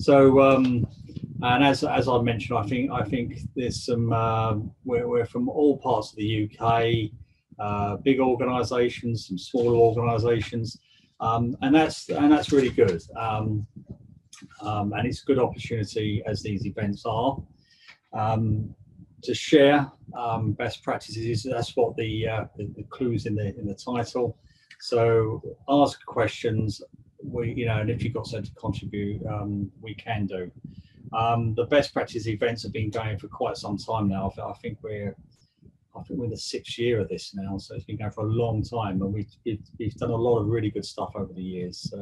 So, and as I mentioned, I think there's some we're from all parts of the UK, big organisations, some smaller organisations, and that's really good. And it's a good opportunity, as these events are, to share best practices. That's what the clues in the title. So ask questions. And if you've got something to contribute, we can do. The best practice events have been going for quite some time now. I think we're in the 6th year of this now, so it's been going for a long time, and we've done a lot of really good stuff over the years. So,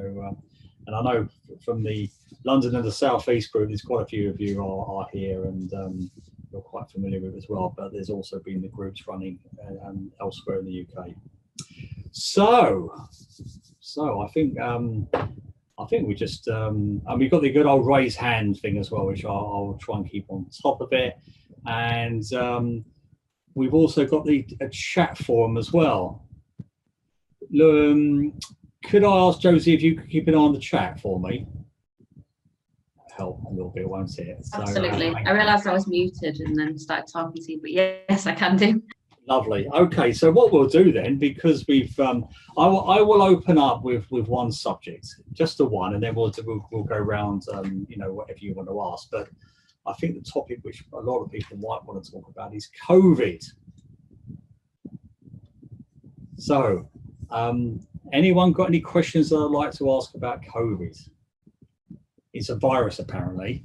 and I know from the London and the South East group, there's quite a few of you are here, and you're quite familiar with as well. But there's also been the groups running elsewhere in the UK. So I think we just and we've got the good old raise hand thing as well, which I'll try and keep on top of it. And we've also got a chat forum as well. Could I ask Josie if you could keep an eye on the chat for me? Help a little bit, won't it? So, absolutely. I realised I was muted and then started talking to you, but yes, I can do. Lovely. Okay, so what we'll do then, because we've, I will open up with one subject, just the one, and then we'll go around, whatever you want to ask. But I think the topic which a lot of people might want to talk about is COVID. So, anyone got any questions that I'd like to ask about COVID? It's a virus, apparently.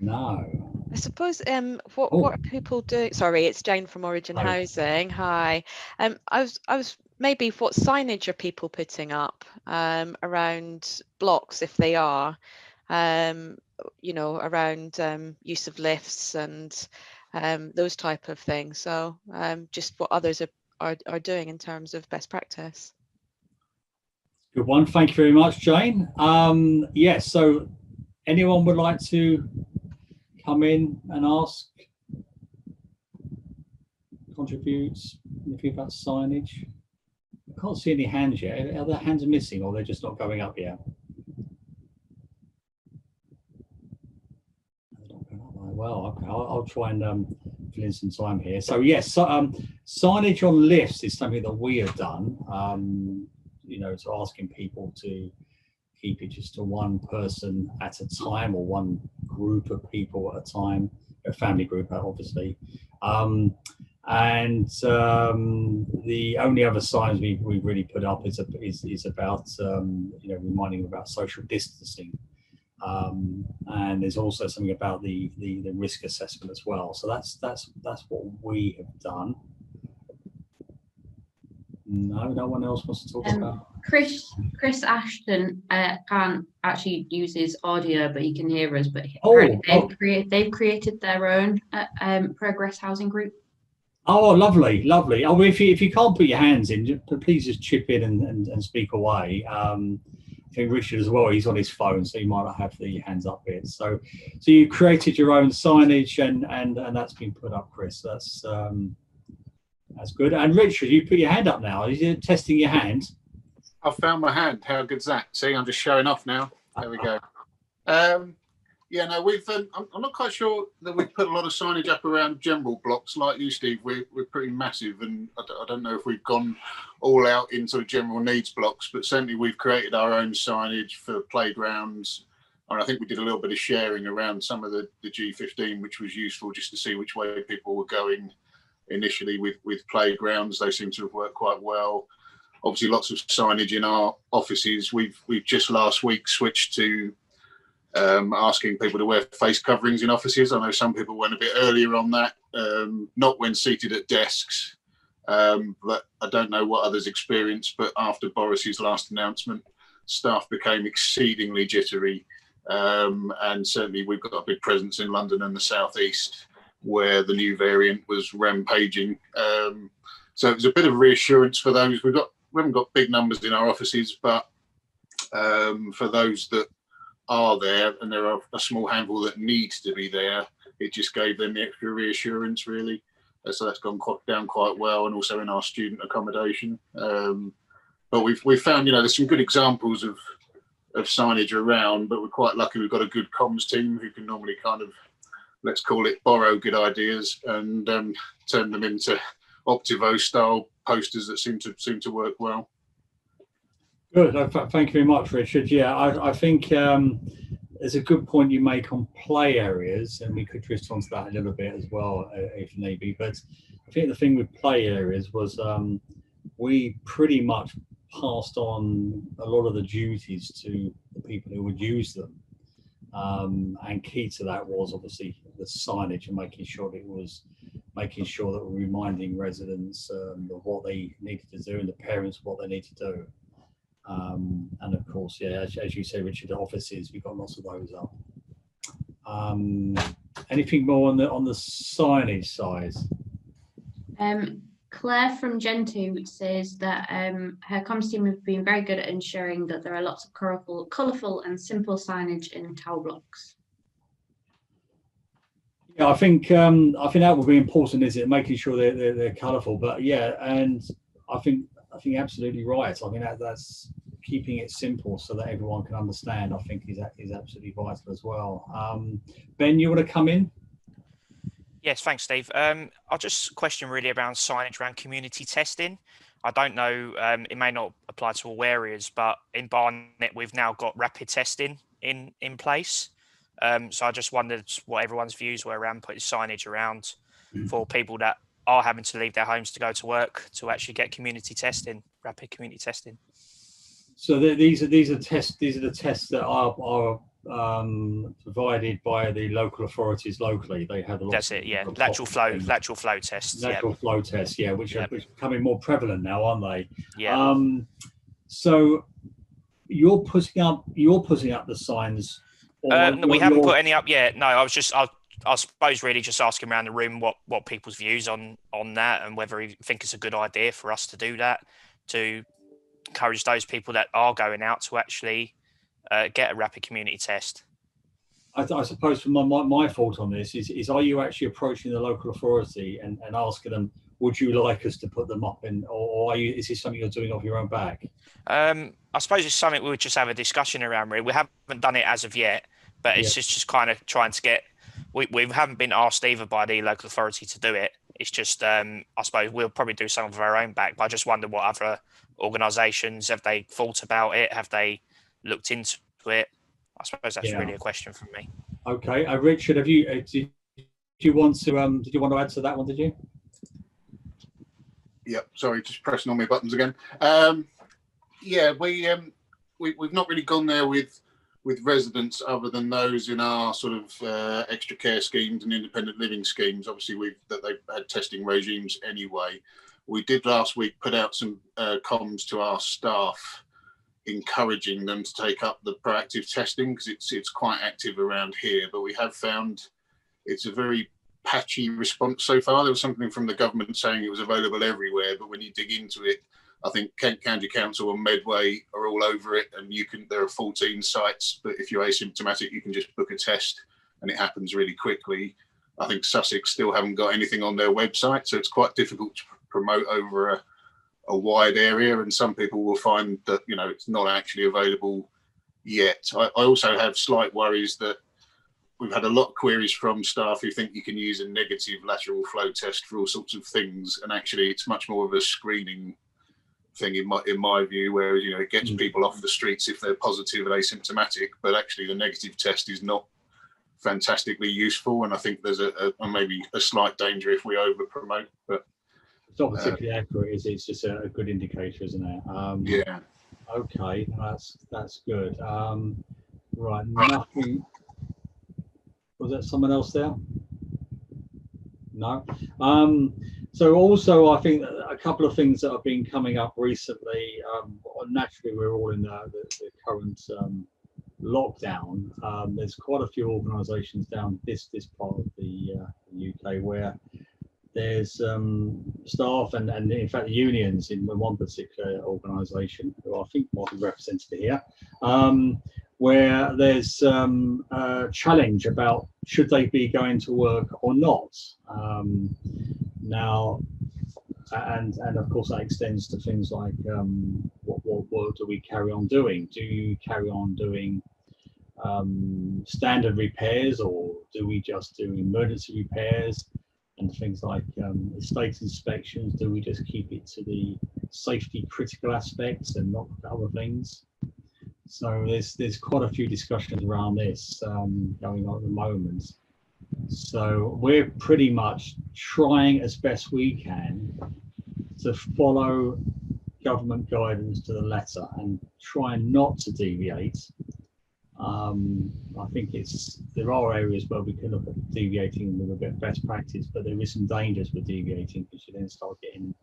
No. I suppose what are people doing? Sorry, it's Jane from Origin Housing. Hi. I was maybe what signage are people putting up around blocks, if they are, around use of lifts and those type of things. So just what others are doing in terms of best practice. Good one. Thank you very much, Jane. Yes. So anyone would like to come in and ask, contribute, anything about signage? I can't see any hands yet. Are the hands missing, or they're just not going up yet? Well, okay, I'll try and fill in some time here. So yes, signage on lifts is something that we have done. So asking people to keep it just to one person at a time, or one group of people at a time, a family group, obviously. The only other signs we've really put up is about reminding about social distancing, and there's also something about the risk assessment as well. So that's what we have done. No one else wants to talk about. Chris Ashton can't actually use his audio, but he can hear us. But they've created their own progress housing group. Oh, lovely. Oh, if you can't put your hands in, please just chip in and speak away. I think Richard as well, he's on his phone, so you might not have the hands up bit. So you created your own signage, and that's been put up, Chris. That's good. And Richard, you put your hand up now. Are you testing your hand? I've found my hand. How good's that? See, I'm just showing off now. There we go. We've. I'm not quite sure that we've put a lot of signage up around general blocks like you, Steve. We're pretty massive, and I don't know if we've gone all out in sort of general needs blocks, but certainly we've created our own signage for playgrounds. And I think we did a little bit of sharing around some of the G15, which was useful just to see which way people were going initially with playgrounds. They seem to have worked quite well. Obviously, lots of signage in our offices. We've just last week switched to asking people to wear face coverings in offices. I know some people went a bit earlier on that, not when seated at desks, but I don't know what others experienced. But after Boris's last announcement, staff became exceedingly jittery, and certainly we've got a big presence in London and the South East, where the new variant was rampaging. So it was a bit of reassurance for those. We haven't got big numbers in our offices, but for those that are there, and there are a small handful that need to be there, it just gave them the extra reassurance, really. so that's gone down quite well, and also in our student accommodation. But we've found, there's some good examples of signage around, but we're quite lucky we've got a good comms team who can normally kind of, let's call it, borrow good ideas and turn them into Optivo style posters that seem to work well. Good. Thank you very much, Richard. Yeah, I think there's a good point you make on play areas, and we could twist onto that a little bit as well if need be. But I think the thing with play areas was we pretty much passed on a lot of the duties to the people who would use them. And key to that was obviously the signage and making sure that we're reminding residents of what they needed to do and the parents what they need to do. And of course, yeah, as you say, Richard, the offices, we've got lots of those up. Anything more on the signage side? Claire from Gen2 says that her comms team have been very good at ensuring that there are lots of colourful and simple signage in tower blocks. Yeah, I think that will be important, is it? Making sure they're colourful. But yeah, and I think absolutely right. I mean that's keeping it simple so that everyone can understand. I think is absolutely vital as well. Ben, you want to come in? Yes, thanks, Steve. I'll just question really around signage around community testing. I don't know, it may not apply to all areas, but in Barnet, we've now got rapid testing in place. So I just wondered what everyone's views were around putting signage around for people that are having to leave their homes to go to work to actually get community testing, rapid community testing. So these are the tests that are provided by the local authorities locally. They have a lot. That's it, yeah. Lateral flow tests. Lateral flow tests, yeah, which are becoming more prevalent now, aren't they? Yeah. So you're putting up the signs. We haven't put any up yet. No, I suppose really just asking around the room what people's views on that, and whether you think it's a good idea for us to do that, to encourage those people that are going out to actually get a rapid community test. I suppose from my thought on this is are you actually approaching the local authority and asking them, would you like us to put them up in, or is this something you're doing off your own back? I suppose it's something we would just have a discussion around. Really, we haven't done it as of yet, but it's just kind of trying to get. We haven't been asked either by the local authority to do it. It's just I suppose we'll probably do some of our own back. But I just wonder what other organisations have they thought about it? Have they looked into it? I suppose that's really a question from me. Okay, Richard, have you did you want to answer that one? Did you? Yep. Sorry, just pressing on my buttons again. Yeah, we've not really gone there with residents other than those in our sort of extra care schemes and independent living schemes. Obviously, they've had testing regimes anyway. We did last week put out some comms to our staff, encouraging them to take up the proactive testing because it's quite active around here. But we have found it's a very patchy response so far. There was something from the government saying it was available everywhere, but when you dig into it, I think Kent County Council and Medway are all over it, and there are 14 sites, but if you're asymptomatic, you can just book a test and it happens really quickly. I think Sussex still haven't got anything on their website, so it's quite difficult to promote over a wide area, and some people will find that it's not actually available yet. I also have slight worries that we've had a lot of queries from staff who think you can use a negative lateral flow test for all sorts of things, and actually it's much more of a screening thing in my view, whereas it gets people off the streets if they're positive and asymptomatic, but actually the negative test is not fantastically useful, and I think there's maybe a slight danger if we over promote, but it's not particularly accurate, is it? It's just a good indicator, isn't it? Yeah. Okay, that's good. Right, nothing. Was that someone else there? No. So also, I think a couple of things that have been coming up recently. Naturally, we're all in the current lockdown. There's quite a few organisations down this part of the UK where there's staff and in fact the unions in one particular organisation who I think might be represented here, where there's a challenge about should they be going to work or not. Now, and of course that extends to things like what do we carry on doing? Do you carry on doing standard repairs, or do we just do emergency repairs and things like estate inspections? Do we just keep it to the safety critical aspects and not other things? So there's quite a few discussions around this going on at the moment. So we're pretty much trying as best we can to follow government guidance to the letter and try not to deviate. I think there are areas where we can look at deviating with a bit of best practice, but there is some dangers with deviating, because you then start getting,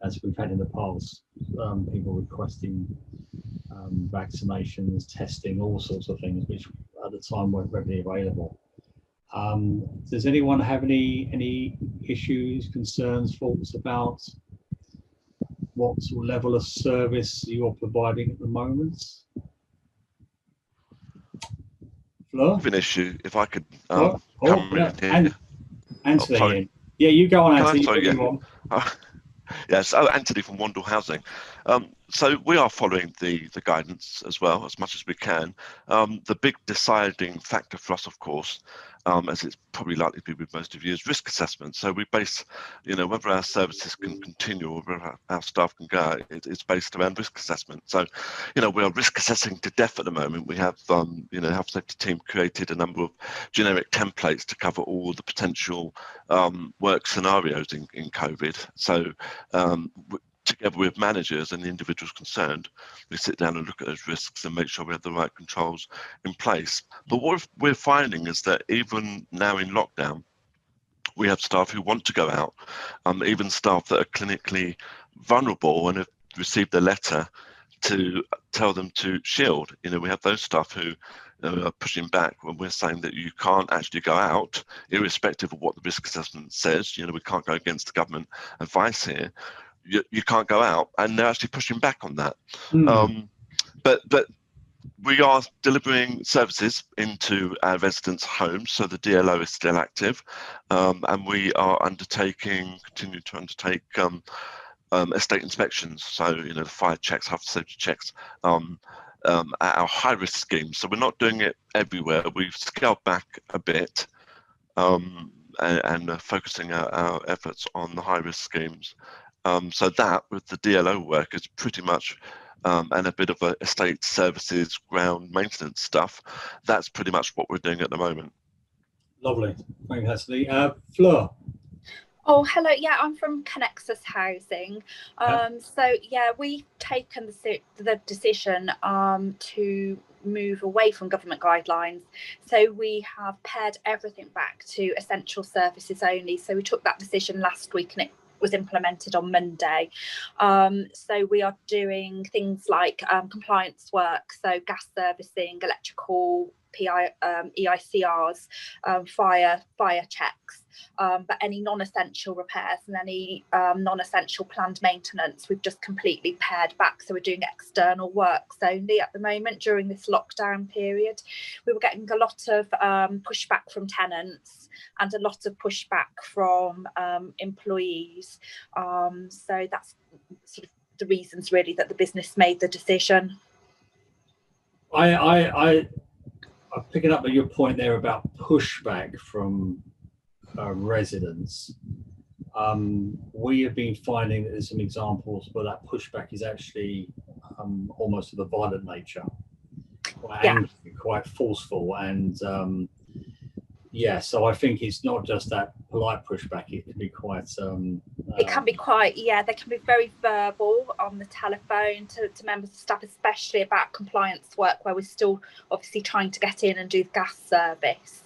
as we've had in the past, people requesting vaccinations, testing, all sorts of things, which at the time weren't readily available. Does anyone have any issues, concerns, thoughts about what sort of level of service you're providing at the moment? Fleur? An issue, if I could Anthony. sorry. Yeah, you go on, Anthony. Yes, Anthony from Wandle Housing. So we are following the guidance as well, as much as we can. The big deciding factor for us, of course, as it's probably likely to be with most of you, is risk assessment. So we base, whether our services can continue or whether our staff can go, it's based around risk assessment. So, we are risk assessing to death at the moment. We have, health safety team created a number of generic templates to cover all the potential work scenarios in COVID. So together with managers and the individuals concerned, we sit down and look at those risks and make sure we have the right controls in place. But what we're finding is that even now in lockdown, we have staff who want to go out, even staff that are clinically vulnerable and have received a letter to tell them to shield. We have those staff who are pushing back when we're saying that you can't actually go out, irrespective of what the risk assessment says. We can't go against the government advice here. You can't go out, and they're actually pushing back on that. But we are delivering services into our residents' homes, so the DLO is still active, and we are continue to undertake estate inspections. So the fire checks, health safety checks at our high risk schemes. So we're not doing it everywhere. We've scaled back a bit and focusing our efforts on the high risk schemes. So that with the DLO work is pretty much, and a bit of a estate services, ground maintenance stuff, that's pretty much what we're doing at the moment. Lovely. Thank you, Leslie. Fleur. Oh, hello. Yeah, I'm from Connexus Housing. So yeah, we've taken the decision to move away from government guidelines. So we have pared everything back to essential services only. So we took that decision last week, and it was implemented on Monday. So we are doing things like compliance work, so gas servicing, electrical, EICRs, fire checks, but any non-essential repairs and any non-essential planned maintenance, we've just completely pared back. So we're doing external works only at the moment during this lockdown period. We were getting a lot of pushback from tenants and a lot of pushback from employees. So that's sort of the reasons really that the business made the decision. I'm picking up at your point there about pushback from residents. We have been finding that there's some examples where that pushback is actually almost of a violent nature, quite angry, quite forceful, and so I think it's not just that polite pushback. It can be quite. It can be quite. Yeah, they can be very verbal on the telephone to members of staff, especially about compliance work, where we're still obviously trying to get in and do the gas service.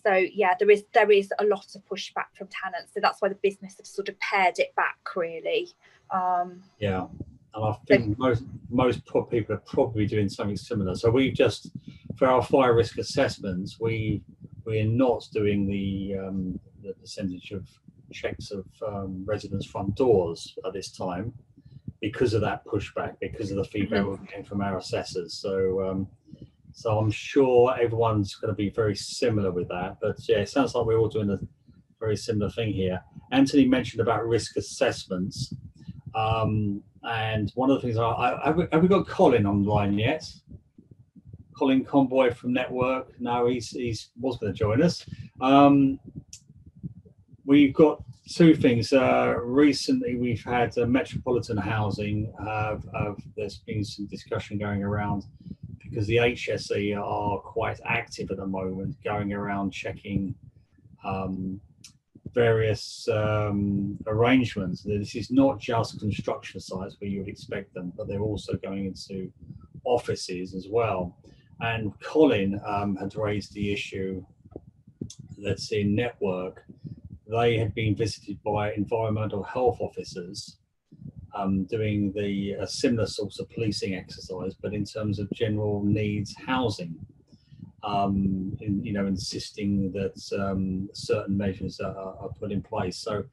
So yeah, there is a lot of pushback from tenants. So that's why the business have sort of pared it back, really. Yeah, and I think most people are probably doing something similar. So we've just, for our fire risk assessments, we're not doing the percentage of checks of residents' front doors at this time because of that pushback, because of the feedback we came from our assessors. So I'm sure everyone's going to be very similar with that. But yeah, it sounds like we're all doing very similar thing here. Anthony mentioned about risk assessments. And one of the things, have we got Colin online yet? Colin Conboy from Network. No, he was going to join us. We've got two things. Recently, we've had Metropolitan Housing. There's been some discussion going around because the HSE are quite active at the moment, going around checking various arrangements. This is not just construction sites where you would expect them, but they're also going into offices as well. And Colin had raised the issue that's in Network. They had been visited by environmental health officers doing the similar sorts of policing exercise, but in terms of general needs housing. Insisting that certain measures are put in place. So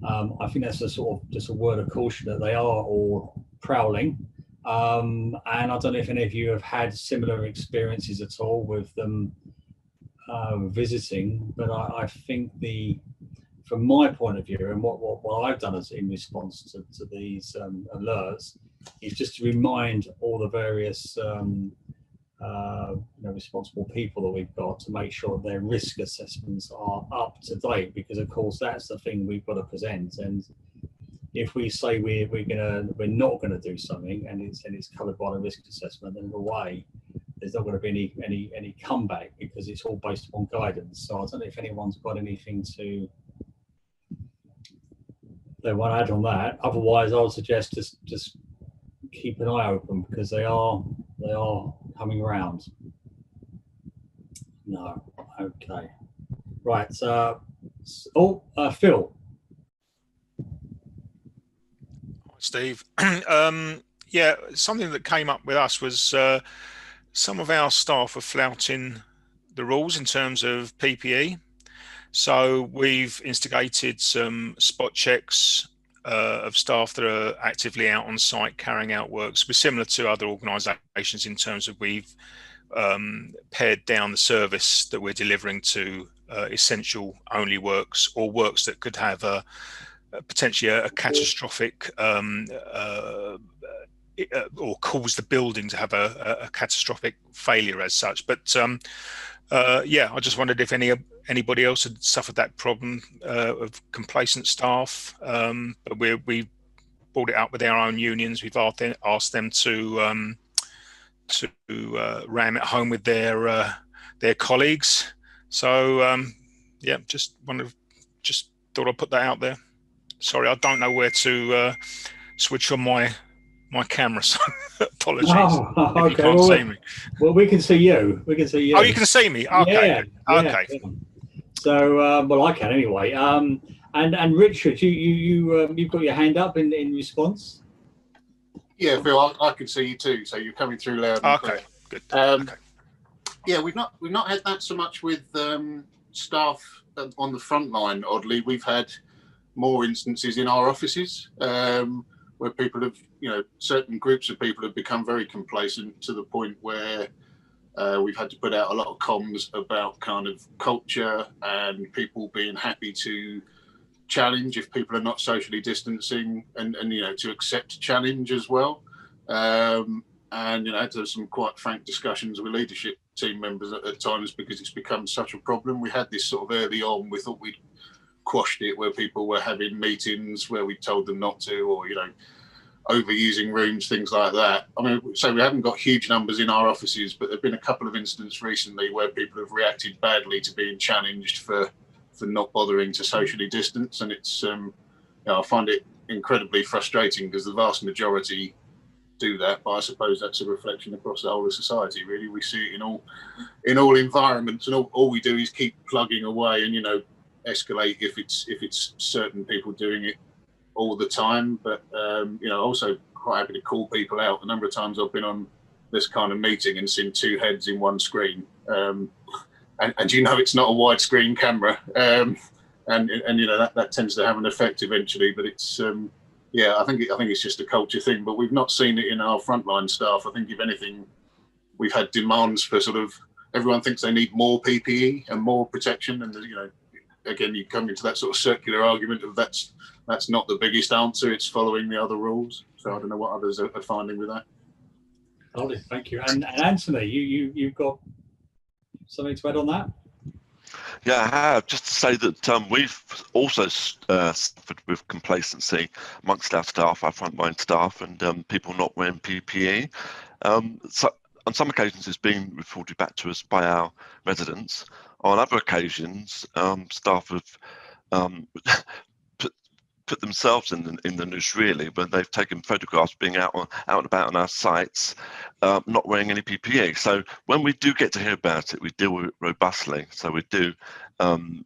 I think that's just a word of caution that they are all prowling. And I don't know if any of you have had similar experiences at all with them visiting, but I think from my point of view and what I've done in response to these alerts is just to remind all the various responsible people that we've got to make sure their risk assessments are up to date, because of course that's the thing we've got to present. And if we say we're not going to do something and it's covered by the risk assessment, then in a way there's not going to be any comeback, because it's all based upon guidance. So I don't know if anyone's got anything they want to add on that. Otherwise, I would suggest just keep an eye open, because they are coming around. No, okay, right. Phil. Steve. Yeah, something that came up with us was some of our staff are flouting the rules in terms of PPE. So we've instigated some spot checks of staff that are actively out on site carrying out works. We're similar to other organisations in terms of we've pared down the service that we're delivering to essential only works, or works that could have potentially a catastrophic or cause the building to have a catastrophic failure as such. But yeah, I just wondered if anybody else had suffered that problem of complacent staff. But we brought it up with our own unions. We've asked them to ram it home with their colleagues. So yeah, just thought I'd put that out there. Sorry, I don't know where to switch on my camera, so apologies. Oh, okay. You can't see me. Well, we can see you. We can see you. Oh, you can see me. Okay. Yeah, okay. Yeah. So, well, I can anyway. And Richard, you've got your hand up in response. Yeah, Phil, I can see you too. So you're coming through loud and clear. Good. Okay. Yeah, we've not had that so much with staff on the front line. Oddly, we've had more instances in our offices where people have, certain groups of people have become very complacent to the point where we've had to put out a lot of comms about kind of culture and people being happy to challenge if people are not socially distancing, and to accept challenge as well. And had to have some quite frank discussions with leadership team members at times, because it's become such a problem. We had this sort of early on, we thought we'd quashed it, where people were having meetings where we told them not to, or overusing rooms, things like that. I mean, so we haven't got huge numbers in our offices, but there've been a couple of instances recently where people have reacted badly to being challenged for not bothering to socially distance, and it's I find it incredibly frustrating, because the vast majority do that, but I suppose that's a reflection across the whole of society. Really, we see it in all environments, and all we do is keep plugging away and escalate if it's certain people doing it all the time. But also quite happy to call people out. A number of times I've been on this kind of meeting and seen two heads in one screen, and it's not a widescreen camera, and that tends to have an effect eventually. But it's I think it's just a culture thing. But we've not seen it in our frontline staff. I think if anything, we've had demands for sort of, everyone thinks they need more PPE and more protection, and again, you come into that sort of circular argument of that's not the biggest answer. It's following the other rules. So I don't know what others are finding with that. Lovely, thank you. And Anthony, you've got something to add on that? Yeah, I have. Just to say that we've also suffered with complacency amongst our staff, our frontline staff, and people not wearing PPE. So on some occasions, it's been reported back to us by our residents. On other occasions, staff have put themselves in the news, really, when they've taken photographs being out and about on our sites, not wearing any PPE. So when we do get to hear about it, we deal with it robustly. So we do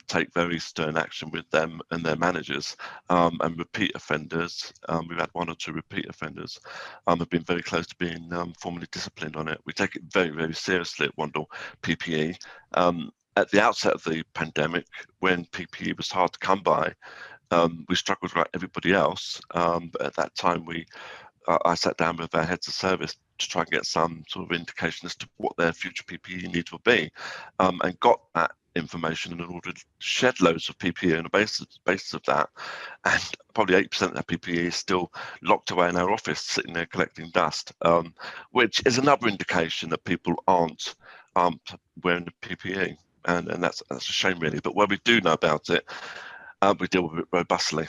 take very stern action with them and their managers, and repeat offenders. We've had 1 or 2 repeat offenders have been very close to being formally disciplined on it. We take it very, very seriously at Wandle, PPE. At the outset of the pandemic, when PPE was hard to come by, we struggled like everybody else, but at that time I sat down with our heads of service to try and get some sort of indication as to what their future PPE needs will be, and got that information and ordered shed loads of PPE on the basis of that, and probably 8% of that PPE is still locked away in our office, sitting there collecting dust, which is another indication that people aren't wearing the PPE, and that's a shame, really. But where we do know about it, we deal with it robustly.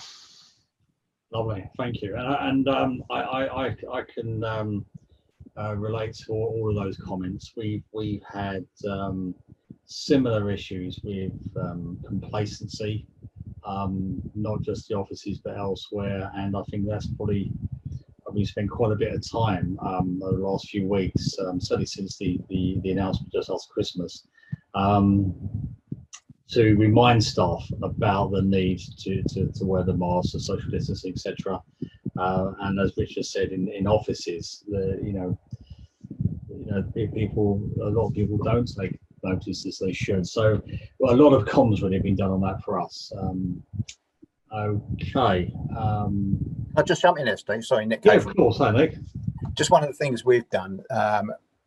Lovely, thank you. And I can relate to all of those comments. We've had similar issues with complacency, not just the offices but elsewhere. And I think that's probably we spent quite a bit of time over the last few weeks, certainly since the announcement just after Christmas, to remind staff about the need to wear the masks, the social distancing, etc. And as Richard said, in offices, people, a lot of people don't take notice as they should. So, well, a lot of comms really have been done on that for us. Okay. I'll just jump in there, Steve. Sorry, Nick. Yeah, of course. Hi, Nick. Just one of the things we've done.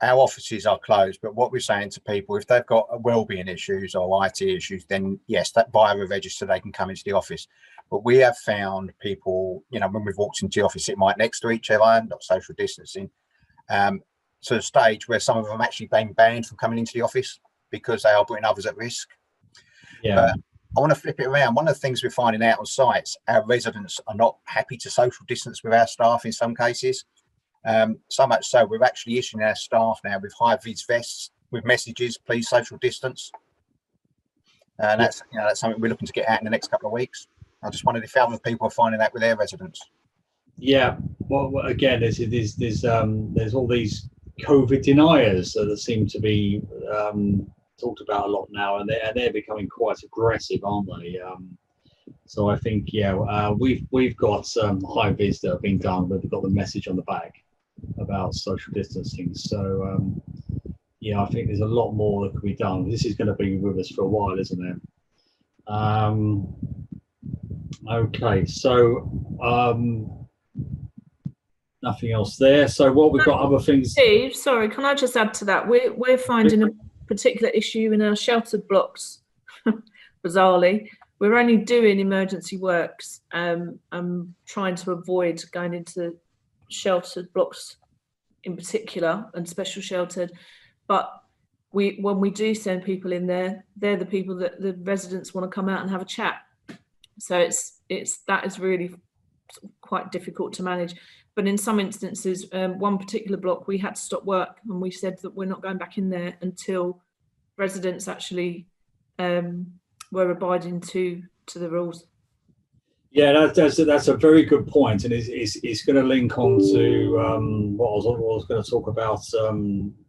Our offices are closed, but what we're saying to people, if they've got wellbeing issues or IT issues, then yes, that via a register they can come into the office. But we have found people, when we've walked into the office, it might next to each other, not social distancing, to the stage where some of them actually been banned from coming into the office because they are putting others at risk. Yeah. But I want to flip it around. One of the things we're finding out on sites, our residents are not happy to social distance with our staff in some cases. So much so we're actually issuing our staff now with high-vis vests with messages, please social distance. And that's something we're looking to get out in the next couple of weeks. I just wondered if other people are finding that with their residents. Yeah, well again, there's all these COVID deniers that seem to be talked about a lot now, and they're becoming quite aggressive, aren't they? So I think we've got high-vis that have been done, but they've got the message on the back about social distancing. So I think there's a lot more that can be done. This is going to be with us for a while, isn't it? Okay, so nothing else there. So what we've got other things. Steve, sorry, can I just add to that? We're finding a particular issue in our sheltered blocks. Bizarrely, we're only doing emergency works. I'm trying to avoid going into sheltered blocks in particular and special sheltered, but when we do send people in there, they're the people that the residents want to come out and have a chat. So that is really quite difficult to manage. But in some instances, one particular block, we had to stop work and we said that we're not going back in there until residents actually were abiding to the rules. Yeah, that's a very good point, and it's going to link on to what I was going to talk about.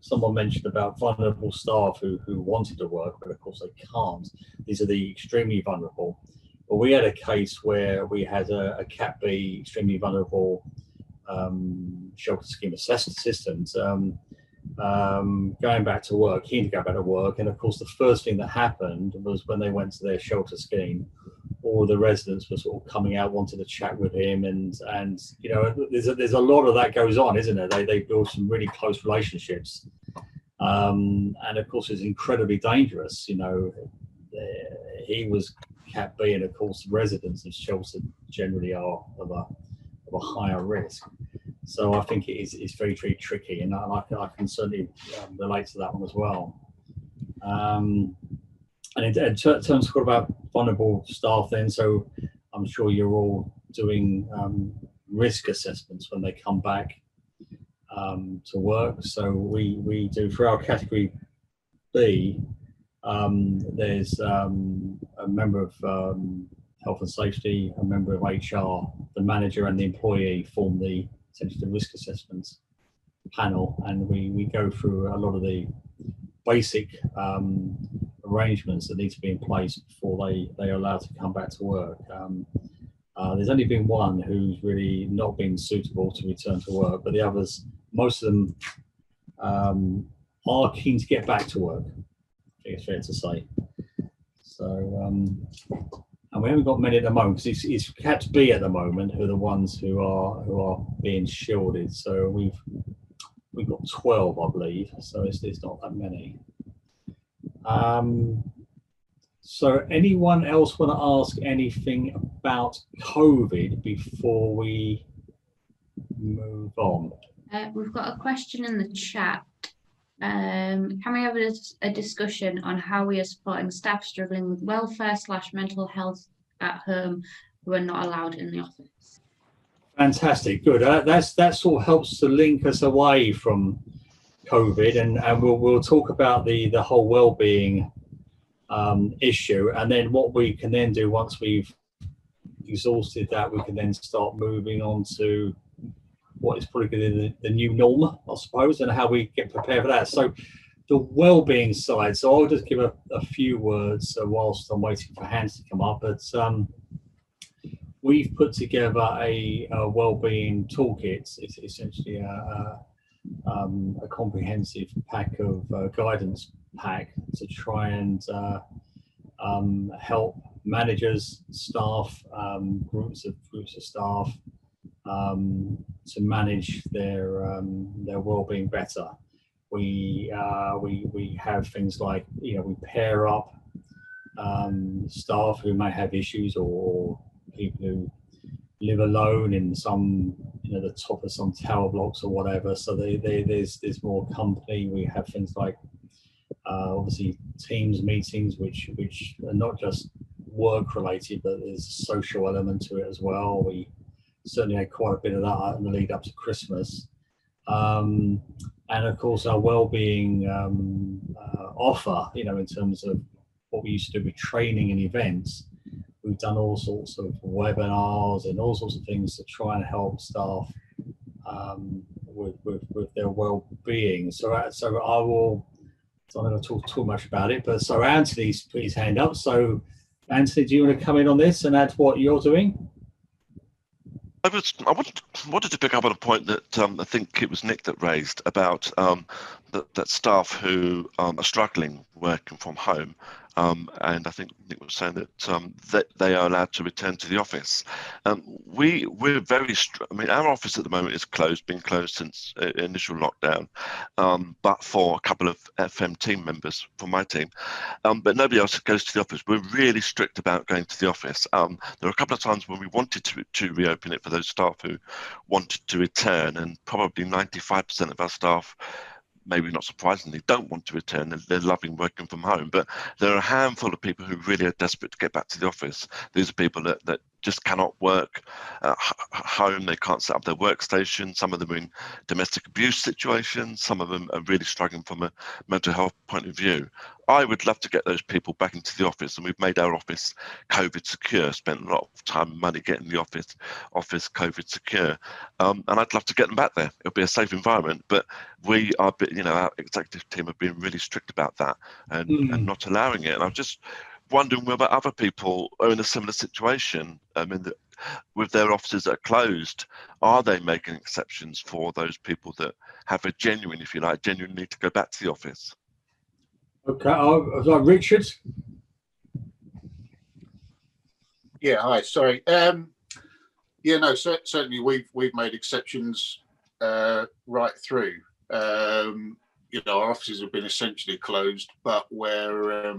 Someone mentioned about vulnerable staff who wanted to work, but of course they can't. These are the extremely vulnerable. But we had a case where we had a Cat B extremely vulnerable shelter scheme assistant going back to work, keen to go back to work, and of course the first thing that happened was when they went to their shelter scheme, all the residents were sort of coming out, wanted to chat with him, and there's a lot of that goes on, isn't it? They build some really close relationships, and of course it's incredibly dangerous. He was Cat B, and of course the residents of shelter generally are of a higher risk. So I think it's very, very tricky, and I can certainly relate to that one as well. And in terms of about vulnerable staff, then, so I'm sure you're all doing risk assessments when they come back to work. So we do for our category B. There's a member of health and safety, a member of HR, the manager, and the employee form essentially the risk assessments panel, and we go through a lot of the basic arrangements that need to be in place before they are allowed to come back to work. There's only been one who's really not been suitable to return to work, but the others, most of them are keen to get back to work, I think it's fair to say. So, and we haven't got many at the moment because it's Cat B at the moment who are the ones who are being shielded. So we've got 12, I believe. So it's not that many. So anyone else want to ask anything about COVID before we move on? We've got a question in the chat. Can we have a discussion on how we are supporting staff struggling with welfare/mental health at home who are not allowed in the office? Fantastic, good. That sort of helps to link us away from COVID, and we'll talk about the whole well-being issue, and then what we can then do once we've exhausted that, we can then start moving on to what is probably going to be the new norm, I suppose, and how we get prepared for that. So the well-being side, so I'll just give a few words whilst I'm waiting for hands to come up. But we've put together a well-being toolkit. It's essentially a comprehensive pack of guidance pack to try and help managers, staff, groups of staff to manage their well-being better. We have things like, we pair up staff who may have issues, or people who live alone in some, the top of some tower blocks or whatever. So there's more company. We have things like obviously Teams meetings, which are not just work related, but there's a social element to it as well. We certainly had quite a bit of that in the lead up to Christmas. And of course our well-being offer, in terms of what we used to do with training and events, we've done all sorts of webinars and all sorts of things to try and help staff with their well-being. So I'm not going to talk too much about it, but so Anthony's put his hand up. So Anthony, do you want to come in on this and add what you're doing? I wanted to pick up on a point that I think it was Nick that raised about that staff who are struggling working from home, and I think Nick was saying that they are allowed to return to the office. We're very our office at the moment is closed, been closed since initial lockdown, but for a couple of FM team members from my team, but nobody else goes to the office. We're really strict about going to the office. There are a couple of times when we wanted to reopen it for those staff who wanted to return, and probably 95% of our staff, maybe not surprisingly, don't want to return. They're loving working from home, but there are a handful of people who really are desperate to get back to the office. These are people that just cannot work at home. They can't set up their workstation. Some of them are in domestic abuse situations. Some of them are really struggling from a mental health point of view. I would love to get those people back into the office, and we've made our office COVID secure, spent a lot of time and money getting the office COVID secure. And I'd love to get them back there. It'll be a safe environment, but we are, our executive team have been really strict about that and not allowing it. And I'm just wondering whether other people are in a similar situation. With their offices that are closed, are they making exceptions for those people that have a genuine need to go back to the office? Okay, Richard. Yeah, hi. Sorry. Certainly we've made exceptions right through. Our offices have been essentially closed, but we're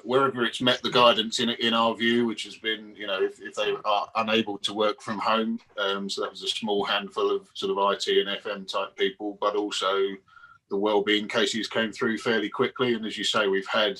wherever it's met the guidance in our view, which has been, you know, if they are unable to work from home, so that was a small handful of sort of IT and FM type people, but also the wellbeing cases came through fairly quickly. And as you say, we've had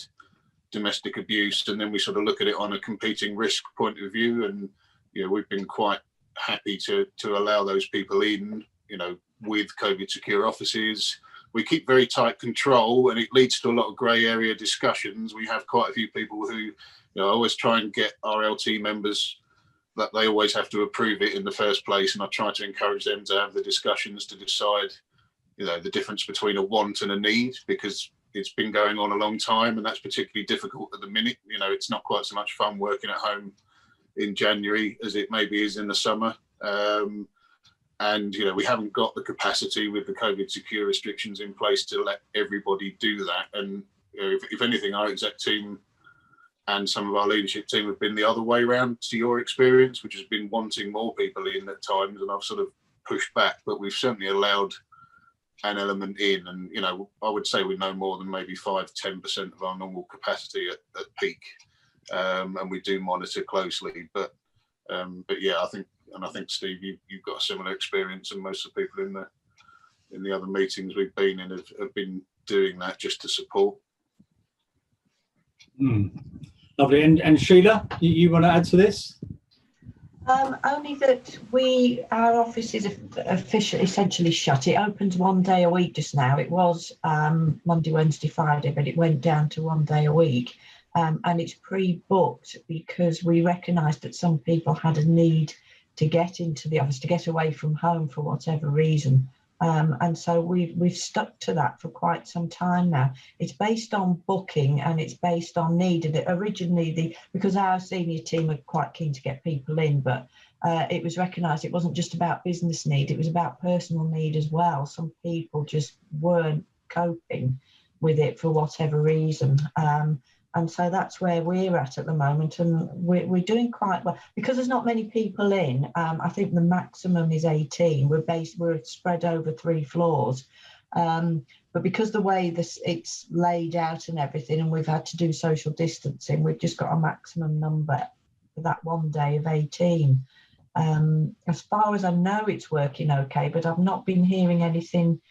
domestic abuse, and then we sort of look at it on a competing risk point of view. And, you know, we've been quite happy to allow those people in, you know, with COVID secure offices. We keep very tight control, and it leads to a lot of grey area discussions. We have quite a few people who, you know, I always try and get our LT members that they always have to approve it in the first place. And I try to encourage them to have the discussions to decide, you know, the difference between a want and a need, because it's been going on a long time, and that's particularly difficult at the minute. You know, it's not quite so much fun working at home in January as it maybe is in the summer. And, you know, we haven't got the capacity with the COVID secure restrictions in place to let everybody do that. And, you know, if anything, our exec team and some of our leadership team have been the other way around to your experience, which has been wanting more people in at times. And I've sort of pushed back, but we've certainly allowed an element in. And, you know, I would say we're no more than maybe 5-10% of our normal capacity at peak. And we do monitor closely. But yeah, I think Steve, you've got a similar experience, and most of the people in the other meetings we've been in have been doing that just to support. Lovely. And Sheila, you want to add to this? Only that our office is officially essentially shut. It opens 1 day a week just now. It was Monday, Wednesday, Friday, but it went down to 1 day a week. And it's pre-booked because we recognised that some people had a need to get into the office, to get away from home for whatever reason. And so we've stuck to that for quite some time now. It's based on booking, and it's based on need. And originally, because our senior team are quite keen to get people in, but it was recognised it wasn't just about business need, it was about personal need as well. Some people just weren't coping with it for whatever reason. And so that's where we're at the moment, and we're doing quite well because there's not many people in. I think the maximum is 18. We're spread over 3 floors, but because the way it's laid out and everything, and we've had to do social distancing, we've just got a maximum number for that 1 day of 18. As far as I know, it's working okay, but I've not been hearing anything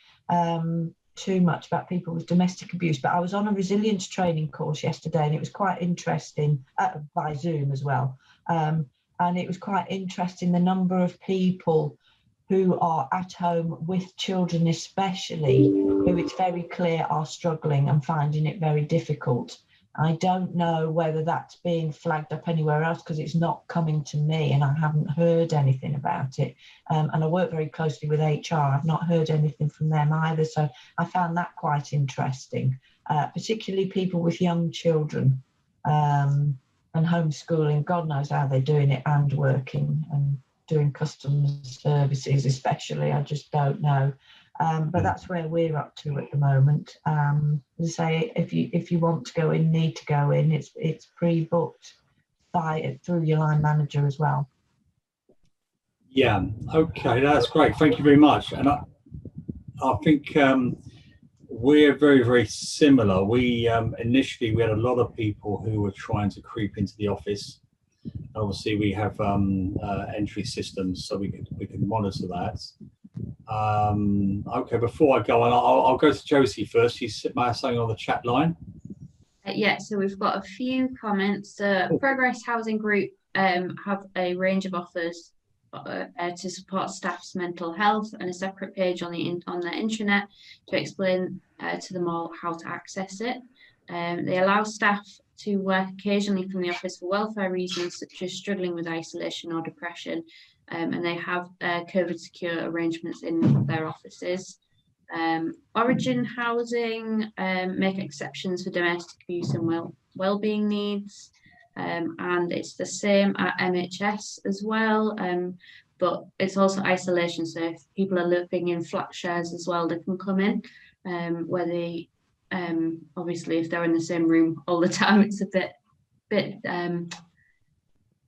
too much about people with domestic abuse. But I was on a resilience training course yesterday, and it was quite interesting, by Zoom as well, and it was quite interesting the number of people who are at home with children especially, who it's very clear are struggling and finding it very difficult. I don't know whether that's being flagged up anywhere else because it's not coming to me and I haven't heard anything about it. And I work very closely with HR. I've not heard anything from them either. So I found that quite interesting, particularly people with young children and homeschooling. God knows how they're doing it, and working and doing customer services especially. I just don't know. But that's where we're up to at the moment. As I say, if you want to go in, need to go in, it's pre-booked through your line manager as well. Yeah, okay, that's great. Thank you very much. And I think we're very, very similar. We initially we had a lot of people who were trying to creep into the office. Obviously, we have entry systems, so we can monitor that. Okay, before I go on, I'll go to Josie first. She's saying on the chat line. Yeah, so we've got a few comments. Progress Housing Group have a range of offers to support staff's mental health, and a separate page on the intranet to explain to them all how to access it. They allow staff to work occasionally from the office for welfare reasons, such as struggling with isolation or depression, and they have COVID secure arrangements in their offices. Origin Housing make exceptions for domestic abuse and well-being needs, and it's the same at MHS as well, but it's also isolation, so if people are living in flat shares as well, they can come in, where they obviously if they're in the same room all the time, it's a bit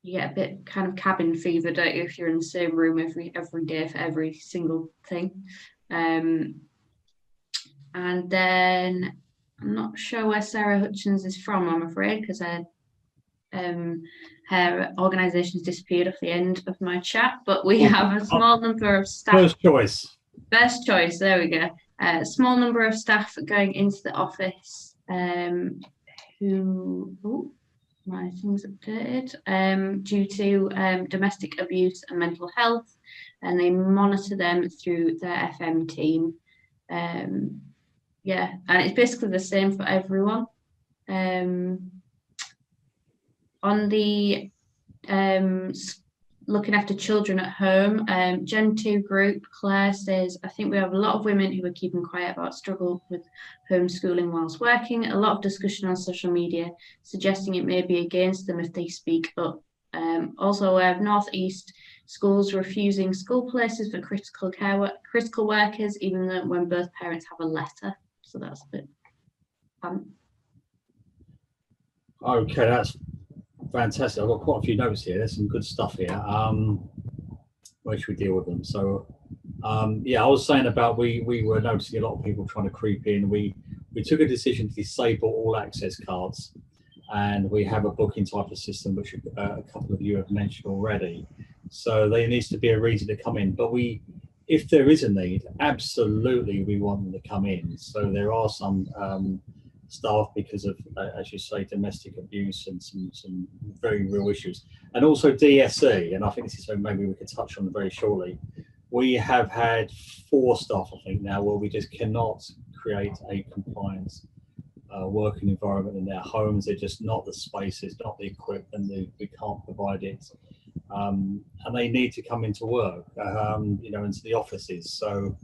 you get a bit kind of cabin fever, don't you, if you're in the same room every day for every single thing. And then I'm not sure where Sarah Hutchins is from, I'm afraid, because her organisation's disappeared off the end of my chat, but we have a small number of staff. First choice. First choice, there we go. A small number of staff going into the office who, my thing's updated, due to domestic abuse and mental health, and they monitor them through their FM team. Yeah, and it's basically the same for everyone. On the looking after children at home, Gen 2 group, Claire says, I think we have a lot of women who are keeping quiet about struggle with homeschooling whilst working. A lot of discussion on social media suggesting it may be against them if they speak up. Also, we have North East schools refusing school places for critical workers, even though when both parents have a letter. So that's a bit fun. Okay, that's fantastic. I've got quite a few notes here. There's some good stuff here. Where should we deal with them? So, yeah, I was saying about we were noticing a lot of people trying to creep in. We took a decision to disable all access cards, and we have a booking type of system, which a couple of you have mentioned already. So there needs to be a reason to come in. But if there is a need, absolutely we want them to come in. So there are some staff because of, as you say, domestic abuse and some very real issues, and also DSE. And I think this is something maybe we could touch on very shortly. We have had 4 staff, I think now, where we just cannot create a compliant working environment in their homes. They're just not the spaces, not the equipment. We can't provide it, and they need to come into work, into the offices. So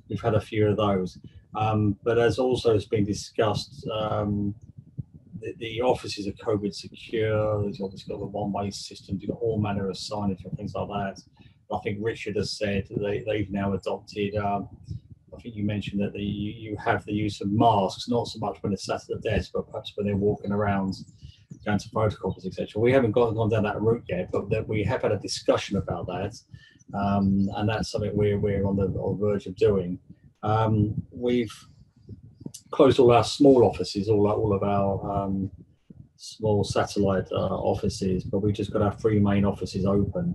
we've had a few of those. But as also has been discussed, the offices are COVID secure. There's obviously got the one-way system, you've got all manner of signage and things like that. I think Richard has said they've now adopted, I think you mentioned that you have the use of masks, not so much when they're sat at the desk, but perhaps when they're walking around, going to photocopies, etc. We haven't gone down that route yet, but we have had a discussion about that, and that's something we're on the verge of doing. We've closed all our small offices, all of our small satellite offices, but we've just got our 3 main offices open.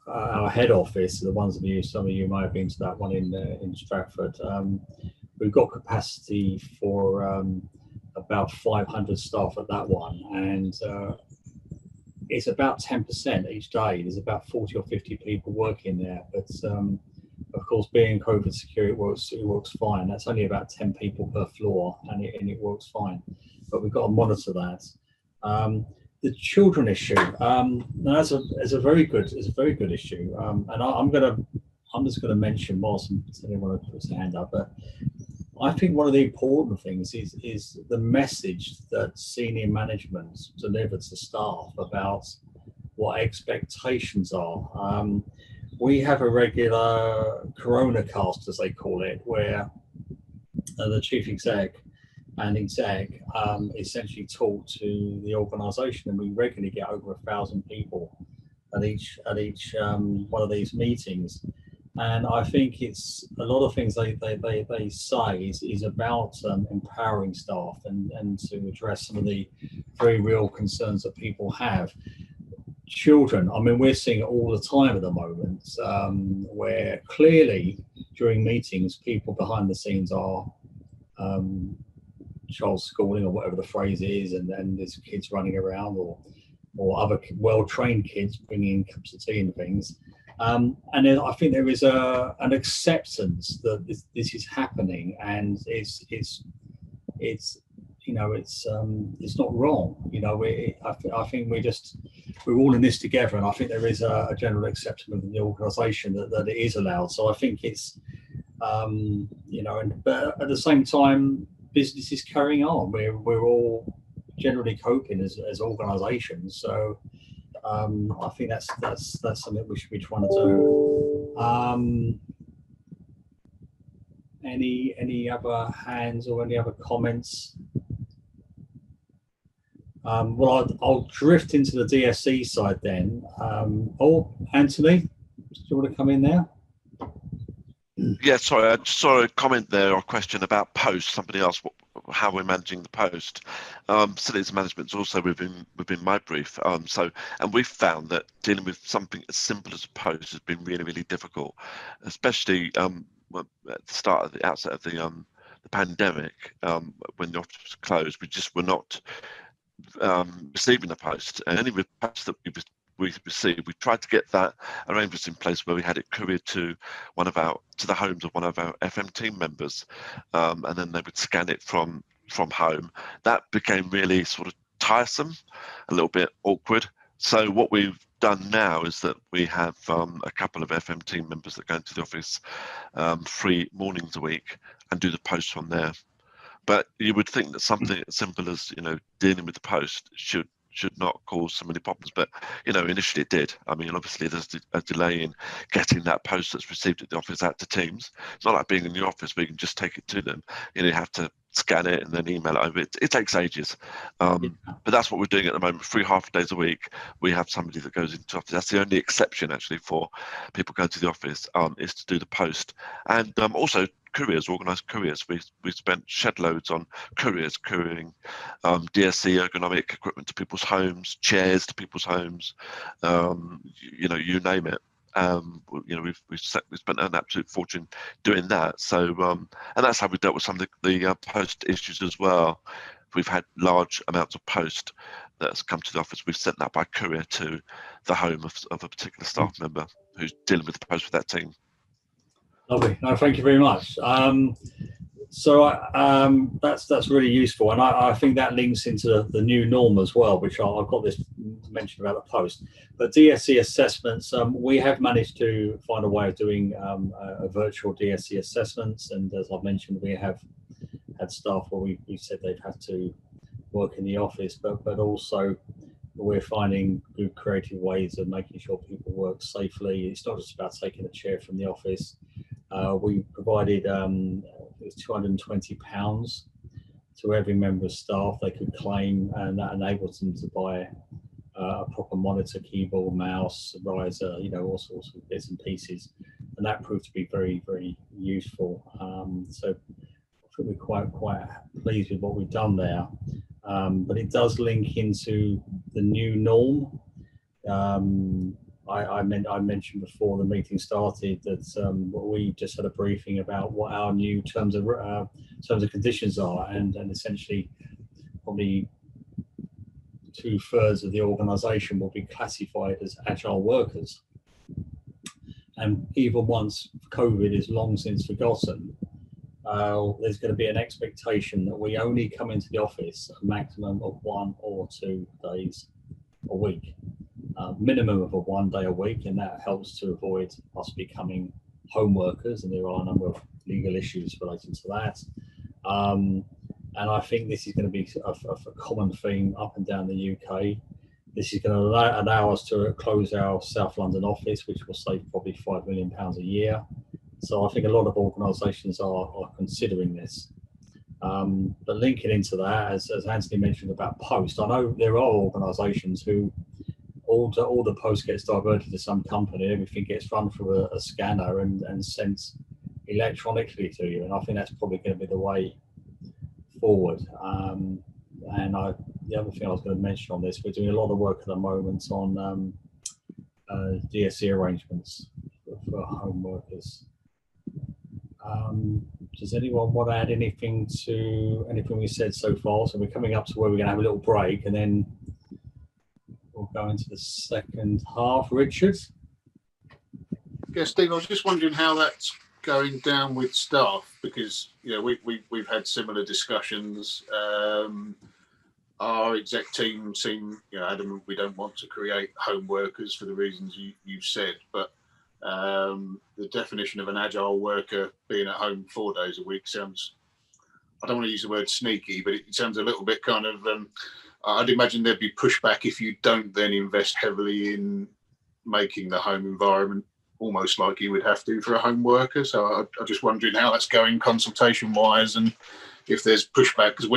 Our head office, the ones that some of you might have been to that one in Stratford, we've got capacity for about 500 staff at that one, and it's about 10% each day. There's about 40 or 50 people working there, but of course, being COVID secure, it works fine. That's only about 10 people per floor, and it works fine. But we've got to monitor that. The children issue, that's a very good issue. And I'm just gonna mention whilst anyone puts their hand up, but I think one of the important things is the message that senior management delivers to staff about what expectations are. We have a regular Corona cast, as they call it, where the chief exec and exec essentially talk to the organisation, and we regularly get over 1,000 people at each one of these meetings. And I think it's a lot of things they say is about empowering staff and to address some of the very real concerns that people have. Children, I mean, we're seeing it all the time at the moment, where clearly during meetings, people behind the scenes are child schooling or whatever the phrase is, and there's kids running around or other well-trained kids bringing cups of tea and things. And then I think there is an acceptance that this is happening, and it's not wrong. I think we're all in this together, and I think there is a general acceptance within the organisation that it is allowed. So I think it's but at the same time, business is carrying on. We're all generally coping as organisations. So I think that's something we should be trying to do. Any other hands or any other comments? Well, I'll drift into the DSE side then. Anthony, do you want to come in there? Yeah, sorry, I just saw a comment there or a question about post. Somebody asked how we're managing the post. Facilities management is also within my brief. And we've found that dealing with something as simple as a post has been really, really difficult, especially at the outset of the pandemic, when the office was closed. We just were not receiving the post, and any post that we received, we tried to get that arrangements in place where we had it couriered to the homes of one of our FM team members, and then they would scan it from home. That became really sort of tiresome, a little bit awkward. So what we've done now is that we have a couple of FM team members that go into the office 3 mornings a week and do the post from there. But you would think that something as simple as, dealing with the post should not cause so many problems. But, initially it did. I mean, obviously there's a delay in getting that post that's received at the office out to teams. It's not like being in the office where you can just take it to them. You have to scan it and then email it over. It takes ages. But that's what we're doing at the moment. 3 half days a week, we have somebody that goes into office. That's the only exception actually for people going to the office, is to do the post. And also couriers, organised couriers. We spent shed loads on couriers, couriering DSC ergonomic equipment to people's homes, chairs to people's homes, you name it. We've spent an absolute fortune doing that. So and that's how we dealt with some of the post issues as well. We've had large amounts of post that's come to the office. We've sent that by courier to the home of a particular staff member who's dealing with the post with that team. Lovely. No, thank you very much. That's really useful, and I think that links into the new norm as well, which I've got this mentioned about the post. But DSC assessments, we have managed to find a way of doing a virtual DSC assessments, and as I've mentioned, we have had staff where we said they've had to work in the office, but also we're finding good creative ways of making sure people work safely. It's not just about taking a chair from the office. We provided it was £220 to every member of staff they could claim, and that enabled them to buy a proper monitor, keyboard, mouse, riser, all sorts of bits and pieces, and that proved to be very, very useful. So I think we're quite pleased with what we've done there, but it does link into the new norm. I mentioned before the meeting started that we just had a briefing about what our new terms of conditions are, and essentially probably 2/3 of the organisation will be classified as agile workers. And even once COVID is long since forgotten, there's going to be an expectation that we only come into the office a maximum of 1 or 2 days a week. Minimum of 1 day a week, and that helps to avoid us becoming home workers, and there are a number of legal issues relating to that. And I think this is going to be a common theme up and down the UK. This is going to allow us to close our South London office, which will save probably £5 million a year. So I think a lot of organisations are considering this. But linking into that, as Anthony mentioned about post, I know there are organisations who all the post gets diverted to some company, everything gets run through a scanner and sent electronically to you, and I think that's probably going to be the way forward. And the other thing I was going to mention on this, we're doing a lot of work at the moment on DSC arrangements for home workers. Does anyone want to add anything to anything we said so far? So we're coming up to where we're going to have a little break, and then we'll go into the second half. Richard? Yeah, Steve, I was just wondering how that's going down with staff, because we've had similar discussions. Our exec team seem adamant we don't want to create home workers for the reasons you've said, but the definition of an agile worker being at home 4 days a week sounds, I don't want to use the word sneaky, but it sounds a little bit kind of, I'd imagine there'd be pushback if you don't then invest heavily in making the home environment almost like you would have to for a home worker. So I'm just wondering how that's going consultation wise, and if there's pushback, because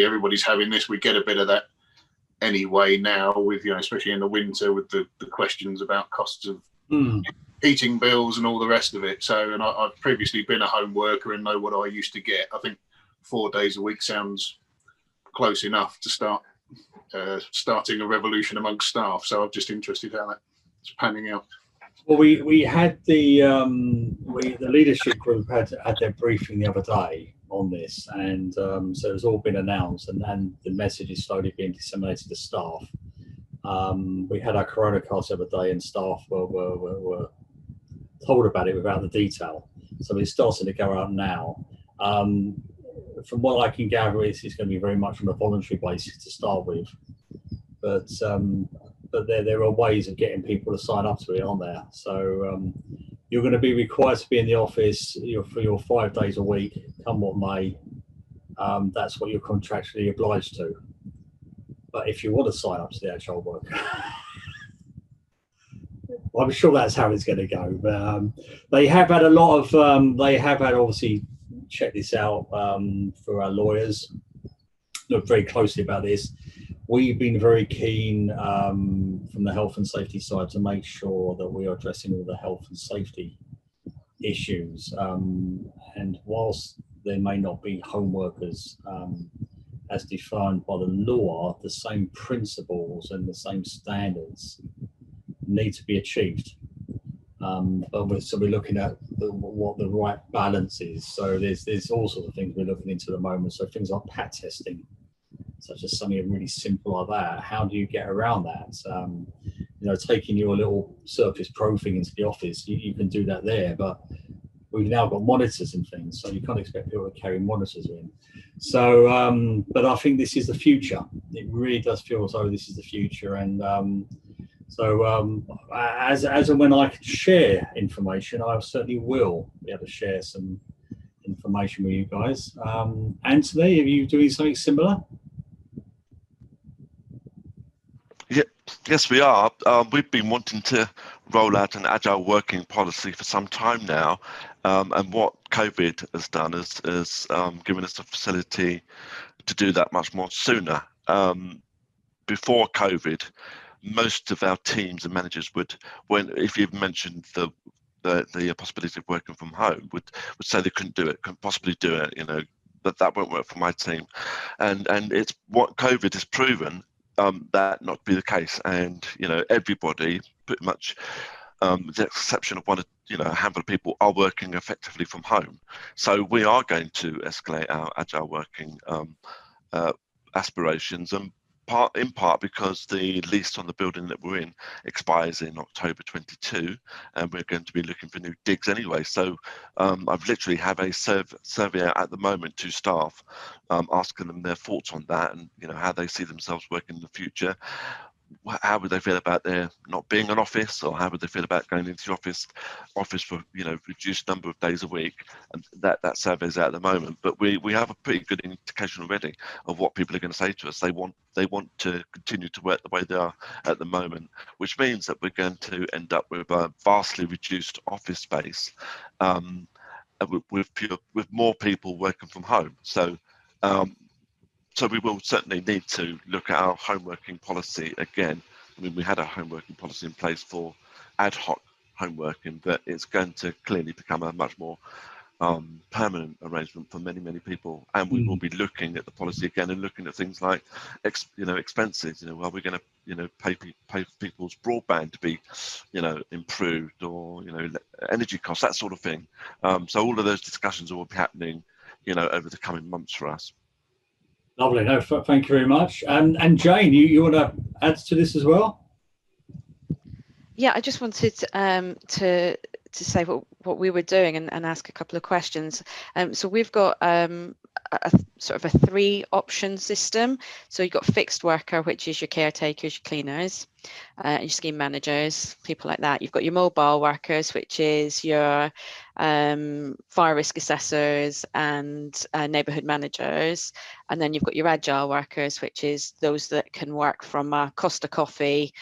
everybody's having this, we get a bit of that anyway now with, especially in the winter with the questions about costs of heating bills and all the rest of it. So, and I've previously been a home worker and know what I used to get. I think 4 days a week sounds close enough to start starting a revolution amongst staff. So I'm just interested how that's panning out. Well, we had the leadership group had their briefing the other day on this, and so it's all been announced, and the message is slowly being disseminated to staff. We had our Corona cast the other day, and staff were told about it without the detail. So it's starting to go out now. From what I can gather, it's going to be very much on a voluntary basis to start with, but there are ways of getting people to sign up to it, aren't there? So you're going to be required to be in the office for your 5 days a week, come what may. That's what you're contractually obliged to. But if you want to sign up to the agile worker, I'm sure that's how it's going to go. But they have had a lot of, they have had obviously check this out for our lawyers, look very closely about this. We've been very keen from the health and safety side to make sure that we are addressing all the health and safety issues. And whilst there may not be home workers as defined by the law, the same principles and the same standards need to be achieved. So we're looking at what the right balance is. So there's all sorts of things we're looking into at the moment. So things like PAT testing, such as something really simple like that. How do you get around that? Taking your little Surface Pro thing into the office, you can do that there, but we've now got monitors and things, so you can't expect people to carry monitors in. So, but I think this is the future. It really does feel as though this is the future, and as and when I can share information, I certainly will be able to share some information with you guys. Anthony, are you doing something similar? Yes, we are. We've been wanting to roll out an agile working policy for some time now, and what COVID has done is given us the facility to do that much more sooner. Before COVID, most of our teams and managers if you've mentioned the possibility of working from home, would say they couldn't do it, couldn't possibly do it. That won't work for my team, and it's what COVID has proven. That not to be the case, and everybody pretty much, with the exception of a handful of people, are working effectively from home. So we are going to escalate our agile working aspirations, and in part because the lease on the building that we're in expires in October 22, and we're going to be looking for new digs anyway. So I've literally have a survey at the moment to staff, asking them their thoughts on that, and how they see themselves working in the future. How would they feel about there not being an office, or how would they feel about going into the office for reduced number of days a week? And that survey's out at the moment, but we have a pretty good indication already of what people are going to say to us. They want to continue to work the way they are at the moment, which means that we're going to end up with a vastly reduced office space, with more people working from home. So we will certainly need to look at our home working policy again. I mean, we had a home working policy in place for ad hoc home working, but it's going to clearly become a much more permanent arrangement for many, many people. And we will be looking at the policy again and looking at things like, expenses. Are we going to pay people's broadband to be, improved, or energy costs, that sort of thing. So all of those discussions will be happening, over the coming months for us. Lovely. No, thank you very much. And Jane, you want to add to this as well? Yeah, I just wanted to say what we were doing and ask a couple of questions. So we've got a sort of a 3-option system. So you've got fixed worker, which is your caretakers, your cleaners, your scheme managers, people like that. You've got your mobile workers, which is your fire risk assessors and neighbourhood managers. And then you've got your agile workers, which is those that can work from a Costa Coffee,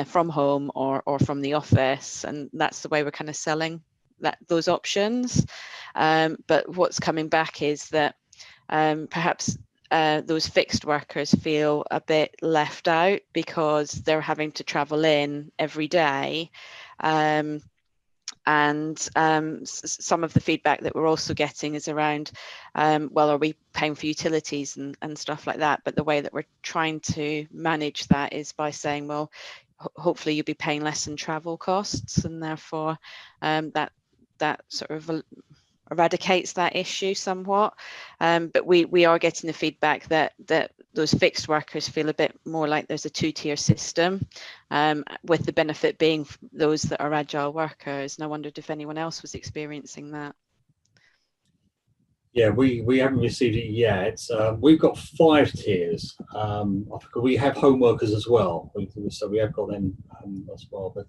from home or from the office. And that's the way we're kind of selling those options. But what's coming back is that perhaps those fixed workers feel a bit left out because they're having to travel in every day. And some of the feedback that we're also getting is around, well, are we paying for utilities and stuff like that? But the way that we're trying to manage that is by saying, well, hopefully you'll be paying less in travel costs, and therefore that sort of eradicates that issue somewhat. But we are getting the feedback that those fixed workers feel a bit more like there's a two-tier system, with the benefit being those that are agile workers. And I wondered if anyone else was experiencing that. Yeah, we haven't received it yet. We've got 5 tiers. We have home workers as well, so we have got them as well. But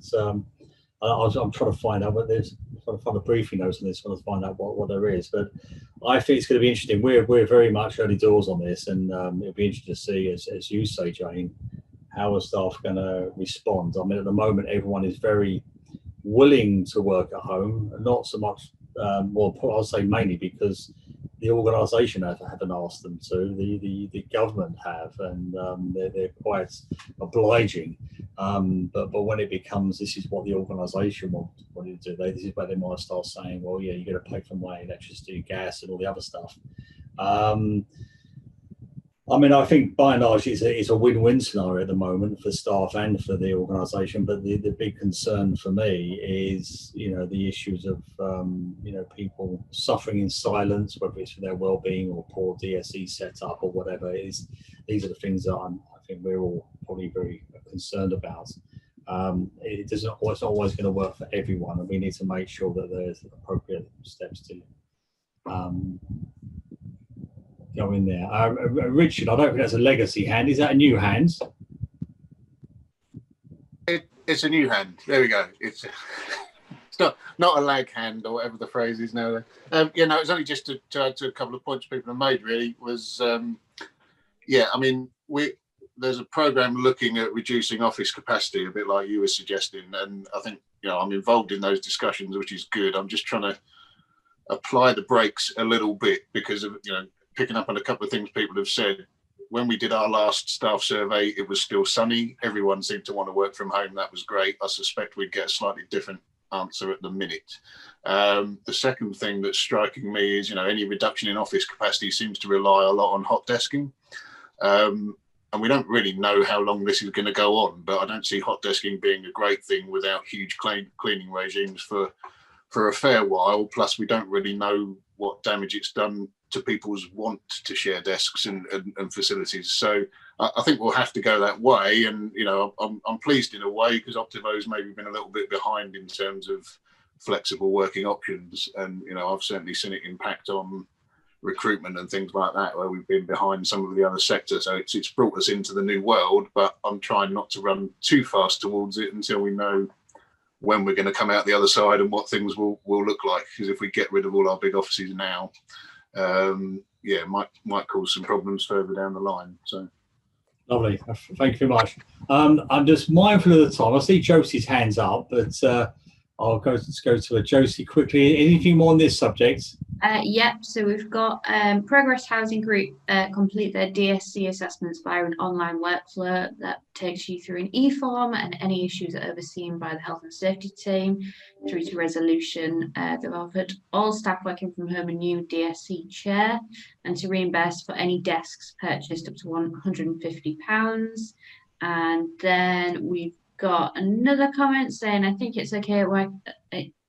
I'm trying to find out, trying to find a briefing notes on this one to find out what there is. But I think it's going to be interesting. We're very much early doors on this, and it'll be interesting to see, as you say, Jane, how are staff going to respond. I mean, at the moment, everyone is very willing to work at home, not so much. Well, I'll say mainly because the organisation haven't asked them to. The government have, and they're quite obliging. But when it becomes, this is what the organisation wants to do, this is where they might start saying, well, yeah, you're going to pay for my electricity, gas, and all the other stuff. I mean, I think by and large it's a win-win scenario at the moment for staff and for the organisation. But the big concern for me is, the issues of, people suffering in silence, whether it's for their well-being or poor DSE setup or whatever it is. These are the things that I think we're all probably very concerned about. It's not always going to work for everyone, and we need to make sure that there's appropriate steps to go in there. Richard, I don't think that's a legacy hand. Is that a new hand? It's a new hand. There we go. It's not a lag hand or whatever the phrase is now. It's only just to add to a couple of points people have made. Really was, I mean, there's a program looking at reducing office capacity, a bit like you were suggesting, and I think I'm involved in those discussions, which is good. I'm just trying to apply the brakes a little bit because of picking up on a couple of things people have said. When we did our last staff survey, it was still sunny. Everyone seemed to want to work from home. That was great. I suspect we'd get a slightly different answer at the minute. The second thing that's striking me is, any reduction in office capacity seems to rely a lot on hot desking. And we don't really know how long this is going to go on, but I don't see hot desking being a great thing without huge cleaning regimes for a fair while. Plus, we don't really know what damage it's done to people's want to share desks and facilities. So I think we'll have to go that way. And, I'm pleased in a way because Optivo's maybe been a little bit behind in terms of flexible working options. And, I've certainly seen it impact on recruitment and things like that, where we've been behind some of the other sectors. So it's brought us into the new world, but I'm trying not to run too fast towards it until we know when we're going to come out the other side and what things will look like. Because if we get rid of all our big offices now, might cause some problems further down the line. So lovely, thank you very much. I'm just mindful of the time. I see Josie's hands up, but I'll go to Josie quickly. Anything more on this subject? Yep, so we've got Progress Housing Group complete their DSC assessments via an online workflow that takes you through an e-form and any issues are overseen by the health and safety team through to resolution. They've offered all staff working from home a new DSC chair and to reimburse for any desks purchased up to £150. And then we've got another comment saying, I think it's okay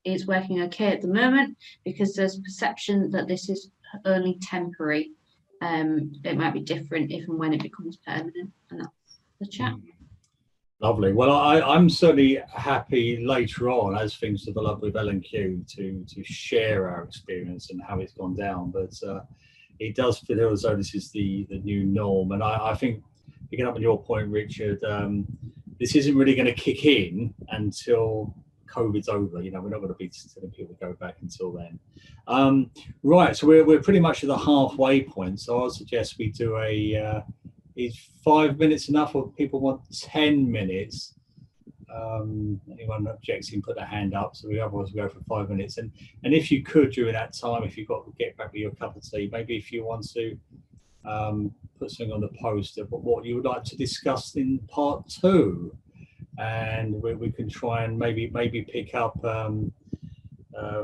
it's working okay at the moment because there's perception that this is only temporary. It might be different if and when it becomes permanent, and that's the chat. Lovely. Well, I'm certainly happy later on as things develop with L&Q to share our experience and how it's gone down. But it does feel as though this is the new norm. And I think, picking up on your point, Richard, this isn't really going to kick in until COVID's over. We're not going to be telling people to go back until then. Right, so we're pretty much at the halfway point. So I'll suggest we do is 5 minutes enough, or people want 10 minutes? Anyone objects, you can put their hand up. So otherwise we go for 5 minutes. And if you could, during that time, if you've got to get back with your cup of tea, maybe if you want to put something on the post of what you would like to discuss in part 2. And we can try and maybe pick up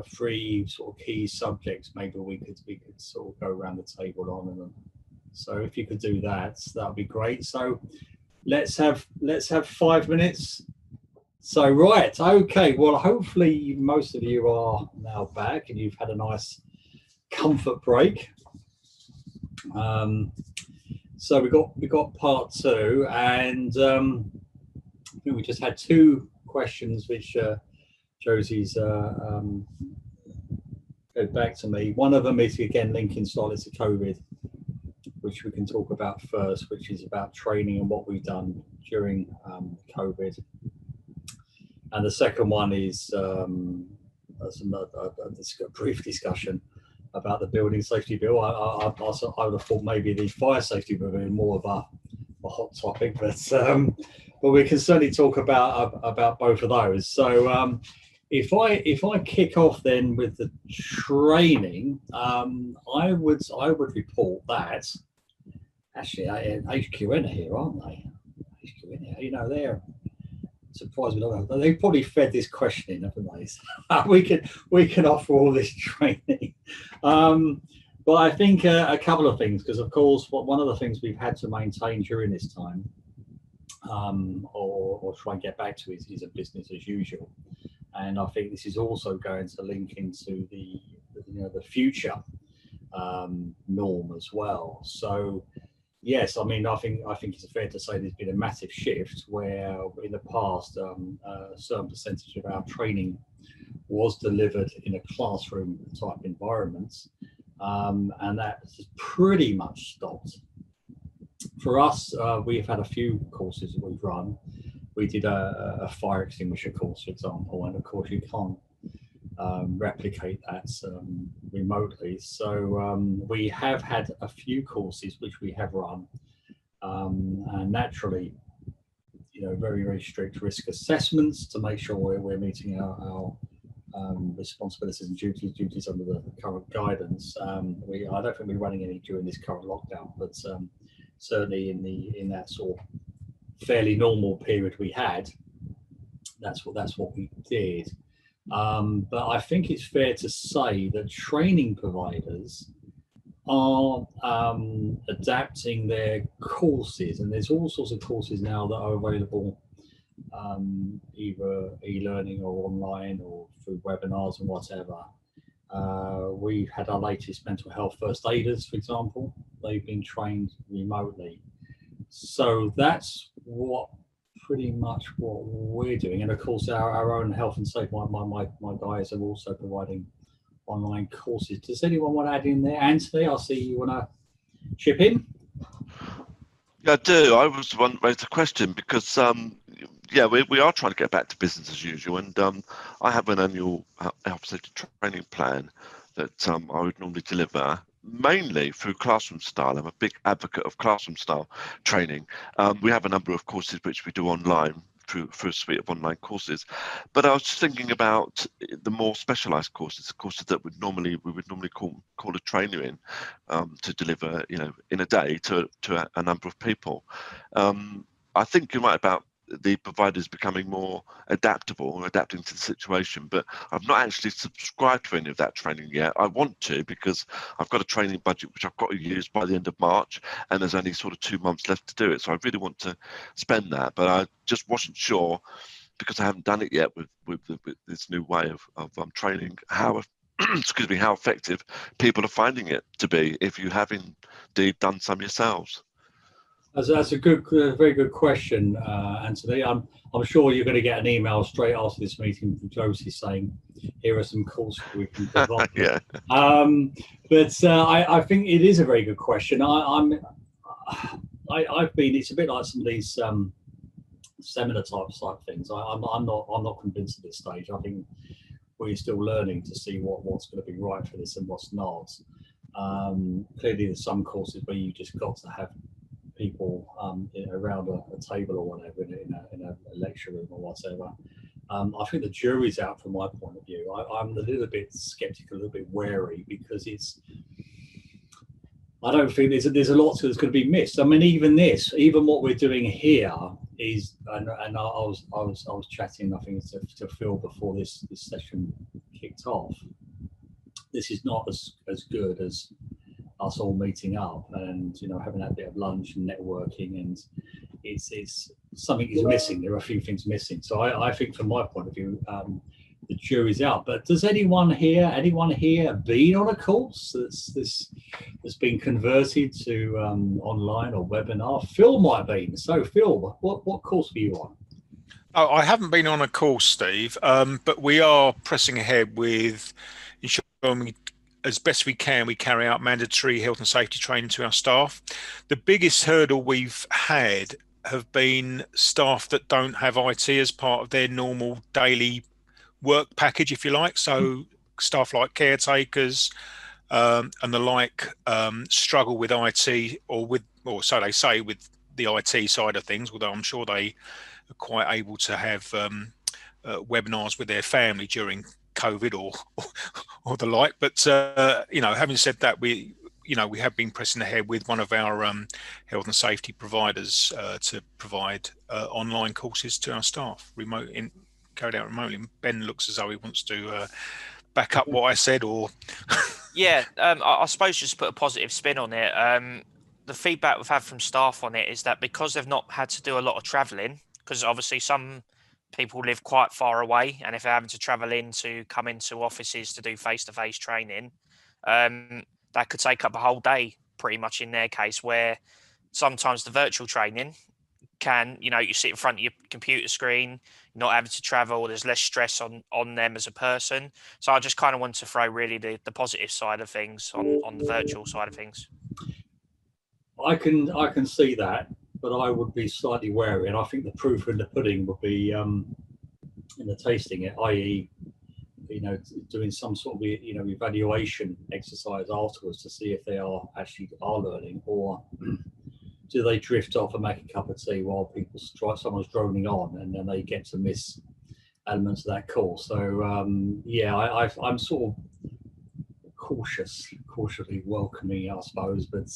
three sort of key subjects maybe we could sort of go around the table on them. So if you could do that, that'd be great. So let's have 5 minutes. So right, okay, well hopefully most of you are now back and you've had a nice comfort break. So we got part two, and I think we just had two questions which Josie's fed back to me. One of them is again linking slightly to COVID, which we can talk about first, which is about training and what we've done during COVID. And the second one is a brief discussion about the building safety bill. I would have thought maybe the fire safety bill would be more of a hot topic, but we can certainly talk about both of those. So if I kick off then with the training, I would report that actually HQN are here, aren't they? HQN here, you know, they're surprised we don't have. They've probably fed this question in, haven't they? So we can offer all this training. But I think a couple of things, because of course one of the things we've had to maintain during this time, or try and get back to is a business as usual. And I think this is also going to link into the future norm as well. So yes, I mean, I think it's fair to say there's been a massive shift where in the past a certain percentage of our training was delivered in a classroom type environment, and that has pretty much stopped. For us, we've had a few courses that we've run. We did a fire extinguisher course, for example, and of course you can't replicate that remotely. So we have had a few courses which we have run, and naturally, very, very strict risk assessments to make sure we're meeting our responsibilities and duties under the current guidance. I don't think we're running any during this current lockdown, but certainly in that sort of fairly normal period we had, that's what we did. But I think it's fair to say that training providers are adapting their courses, and there's all sorts of courses now that are available either e-learning or online or through webinars and whatever. We've had our latest mental health first aiders, for example. They've been trained remotely. So that's pretty much what we're doing. And of course our own health and safety, my guys are also providing online courses. Does anyone want to add in there? Anthony, I see you want to chip in. Yeah, I do. I was one to raise the question because we are trying to get back to business as usual, and I have an annual health safety training plan that I would normally deliver mainly through classroom style. I'm a big advocate of classroom style training. We have a number of courses which we do online through a suite of online courses, but I was just thinking about the more specialized courses that we would normally call a trainer in to deliver in a day to a number of people. I think you're right about the providers becoming more adaptable or adapting to the situation, but I've not actually subscribed to any of that training yet. I want to, because I've got a training budget which I've got to use by the end of March, and there's only sort of 2 months left to do it, so I really want to spend that, but I just wasn't sure, because I haven't done it yet with this new way of training, how excuse me, how effective people are finding it to be, if you have indeed done some yourselves. That's a very good question, Anthony. I'm sure you're going to get an email straight after this meeting from Josie saying, here are some courses we can provide. Yeah. But I think it is a very good question. It's a bit like some of these seminar type things. I'm not convinced at this stage. I think we're still learning to see what's going to be right for this and what's not. Clearly there's some courses where you just got to have people around a table or whatever in a lecture room or whatever. I think the jury's out from my point of view. I'm a little bit skeptical, a little bit wary, because I don't think there's a lot that's going to be missed. I mean, even what we're doing here and I was chatting, I think, to Phil before this session kicked off. This is not as good as us all meeting up and having that bit of lunch and networking, and it's something is missing. There are a few things missing. So I think, from my point of view, the jury's out. But does anyone here been on a course that's been converted to online or webinar? Phil might have been. So Phil, what course were you on? Oh, I haven't been on a course, Steve, but we are pressing ahead with ensuring as best we can we carry out mandatory health and safety training to our staff. The biggest hurdle we've had have been staff that don't have IT as part of their normal daily work package, if you like. So staff like caretakers and the like struggle with IT, or so they say, with the IT side of things, although I'm sure they are quite able to have webinars with their family during COVID or the like. But having said that, we have been pressing ahead with one of our health and safety providers to provide online courses to our staff, carried out remotely. Ben looks as though he wants to back up what I said, or yeah, I suppose just put a positive spin on it. The feedback we've had from staff on it is that because they've not had to do a lot of travelling, because obviously some people live quite far away, and if they're having to travel in to come into offices to do face-to-face training, that could take up a whole day pretty much in their case, where sometimes the virtual training can, you sit in front of your computer screen, not having to travel, there's less stress on them as a person. So I just kind of want to throw really the positive side of things on the virtual side of things. I can see that, but I would be slightly wary, and I think the proof in the pudding would be in the tasting it, i.e., doing some sort of evaluation exercise afterwards to see if they are learning, or do they drift off and make a cup of tea while someone's droning on, and then they get to miss elements of that course. So I'm sort of cautiously welcoming, I suppose. But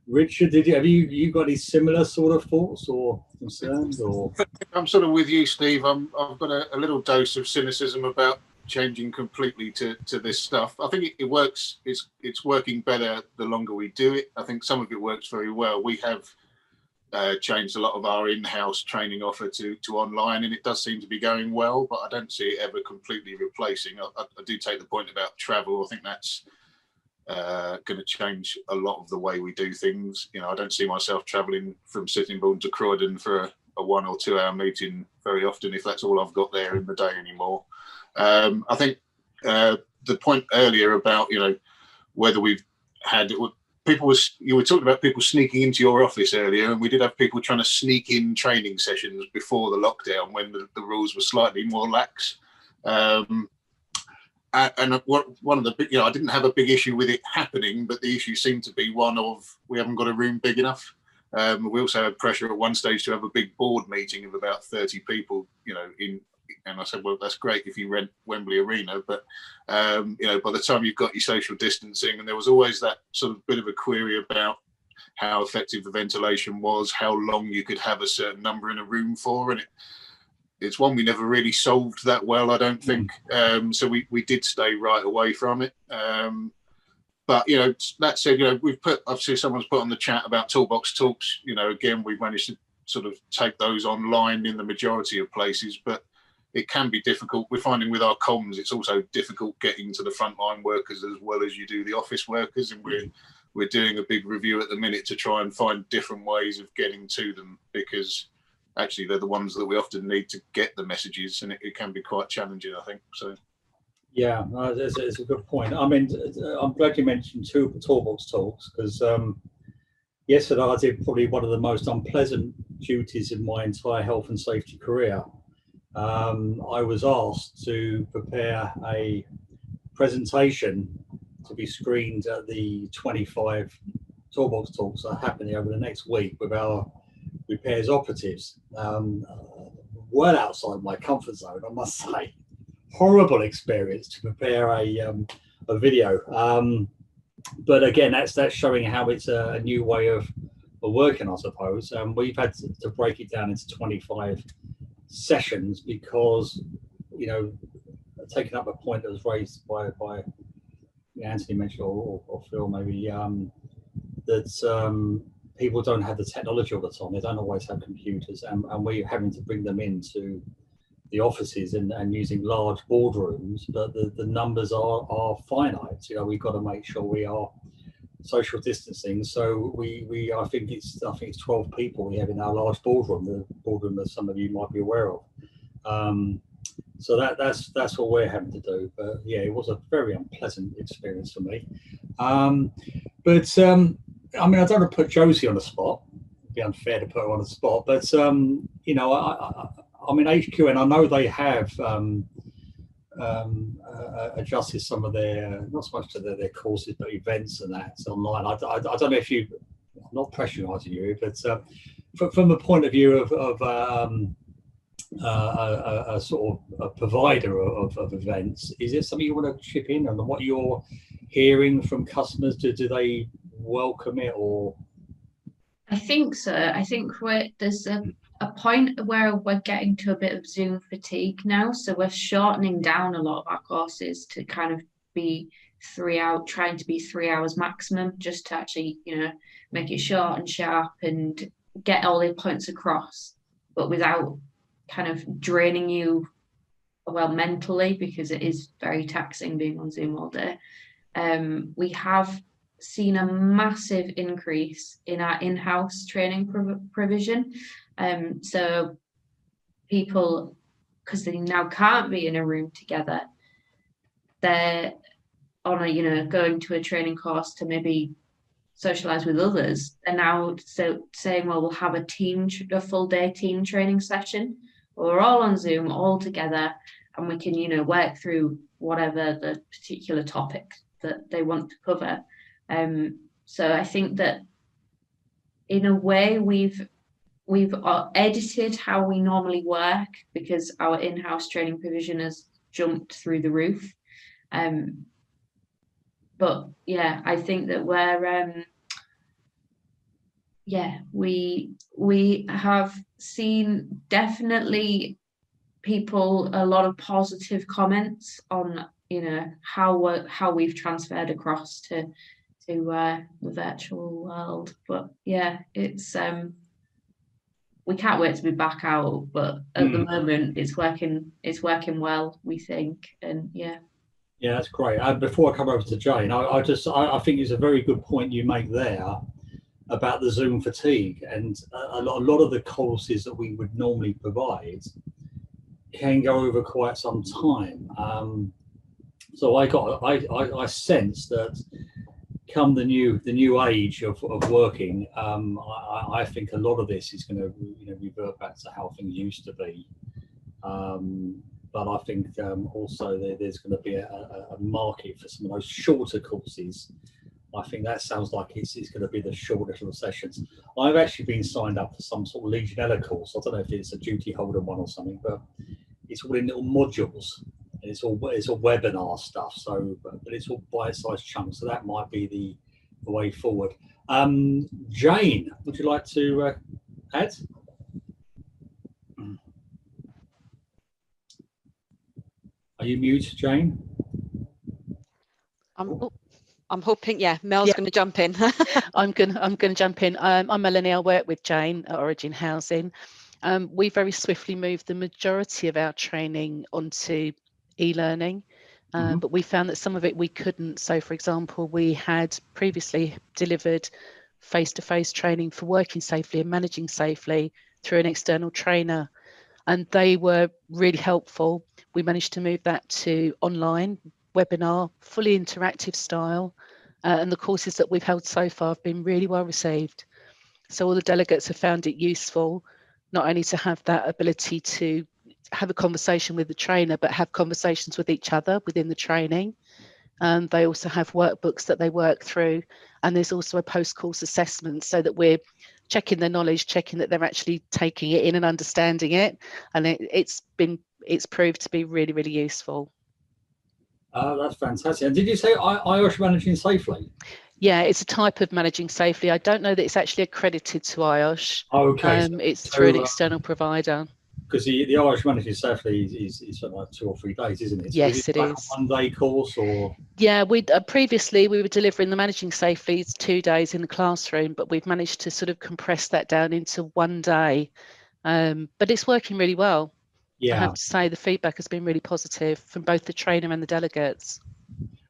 Richard, have you got any similar sort of thoughts or concerns? Or I'm sort of with you, Steve. I've got a little dose of cynicism about changing completely to this stuff. I think it works. It's working better the longer we do it. I think some of it works very well. We have changed a lot of our in-house training offer to online, and it does seem to be going well, but I don't see it ever completely replacing. I do take the point about travel. I think that's going to change a lot of the way we do things. I don't see myself traveling from Sittingbourne to Croydon for a 1 or 2 hour meeting very often, if that's all I've got there in the day anymore. I think the point earlier about whether we've had you were talking about people sneaking into your office earlier, and we did have people trying to sneak in training sessions before the lockdown when the rules were slightly more lax. And one of the big, I didn't have a big issue with it happening, but the issue seemed to be one of we haven't got a room big enough. We also had pressure at one stage to have a big board meeting of about 30 people, and I said, well, that's great if you rent Wembley Arena, but by the time you've got your social distancing, and there was always that sort of bit of a query about how effective the ventilation was, how long you could have a certain number in a room for, and it's one we never really solved that well, I don't think. So we did stay right away from it. But that said, we've obviously someone's put on the chat about Toolbox Talks. Again, we've managed to sort of take those online in the majority of places, but it can be difficult. We're finding with our comms, it's also difficult getting to the frontline workers as well as you do the office workers, and we're doing a big review at the minute to try and find different ways of getting to them, because actually they're the ones that we often need to get the messages, and it can be quite challenging, I think. So yeah, it's a good point. I mean, I'm glad you mentioned Toolbox Talks, because yesterday I did probably one of the most unpleasant duties in my entire health and safety career. I was asked to prepare a presentation to be screened at the 25 Toolbox Talks that are happening over the next week with our repairs operatives. Well outside my comfort zone, I must say. Horrible experience to prepare a video. But again, that's showing how it's a new way of working, I suppose. We've had to break it down into 25 sessions because, you know, taking up a point that was raised by Anthony mentioned, or Phil maybe, that people don't have the technology all the time. They don't always have computers, and we're having to bring them into the offices and using large boardrooms, but the numbers are finite. You know, we've got to make sure we are social distancing. So I think it's 12 people we have in our large boardroom, the boardroom that some of you might be aware of. So that's what we're having to do. But yeah, it was a very unpleasant experience for me. I mean, I don't want to put Josie on the spot. It'd be unfair to put her on the spot, but you know, I mean, HQN, I know they have adjusted some of their, not so much to their courses, but events and that online. I don't know if you, I'm not pressurising you, but from the point of view of a sort of a provider of events, is there something you want to chip in on what you're hearing from customers? Do they welcome it, or? I think so. I think there's a point where we're getting to a bit of Zoom fatigue now. So we're shortening down a lot of our courses to kind of be 3 hours, trying to be 3 hours maximum, just to actually, you know, make it short and sharp and get all the points across, but without kind of draining you, well, mentally, because it is very taxing being on Zoom all day. We have seen a massive increase in our in-house training provision. So people, because they now can't be in a room together, they're on a, you know, going to a training course to maybe socialize with others. They're now saying, well, we'll have a full day team training session. We're all on Zoom, all together, and we can, you know, work through whatever the particular topic that they want to cover. So I think that in a way we've edited how we normally work, because our in-house training provision has jumped through the roof. But yeah, I think that we have seen definitely a lot of positive comments on, you know, how we've transferred across to the virtual world. But yeah, it's we can't wait to be back out, but at the moment it's working well, we think. And yeah, that's great. Before I come over to Jane, I think it's a very good point you make there about the Zoom fatigue, and a lot of the courses that we would normally provide can go over quite some time. So I sense that come the new age of working, I think a lot of this is going to, you know, revert back to how things used to be. But I think also there's going to be a market for some of those shorter courses. I think that sounds like it's going to be the short little sessions. I've actually been signed up for some sort of Legionella course. I don't know if it's a duty holder one or something, but it's all in little modules. And it's all webinar stuff. So, but it's all bite-sized chunks. So that might be the way forward. Jane, would you like to add? Are you mute, Jane? I'm hoping, yeah, Mel's going to jump in. I'm going to jump in. I'm Melanie. I work with Jane at Origin Housing. We very swiftly moved the majority of our training onto e-learning, but we found that some of it we couldn't. So, for example, we had previously delivered face-to-face training for working safely and managing safely through an external trainer, and they were really helpful. We managed to move that to online webinar, fully interactive style, and the courses that we've held so far have been really well received. So all the delegates have found it useful, not only to have that ability to have a conversation with the trainer, but have conversations with each other within the training. They also have workbooks that they work through, and there's also a post-course assessment, so that we're checking their knowledge, checking that they're actually taking it in and understanding it, and it's proved to be really, really useful. That's fantastic. And did you say Irish Managing Safely? Yeah, it's a type of managing safely. I don't know that it's actually accredited to IOSH. Okay. It's through an external provider. Because the Irish Managing Safely is something like 2 or 3 days, isn't it? Yes, it like is. A 1-day course or? Yeah, we previously we were delivering the Managing Safely 2 days in the classroom, but we've managed to sort of compress that down into 1 day. But it's working really well. Yeah. I have to say the feedback has been really positive from both the trainer and the delegates.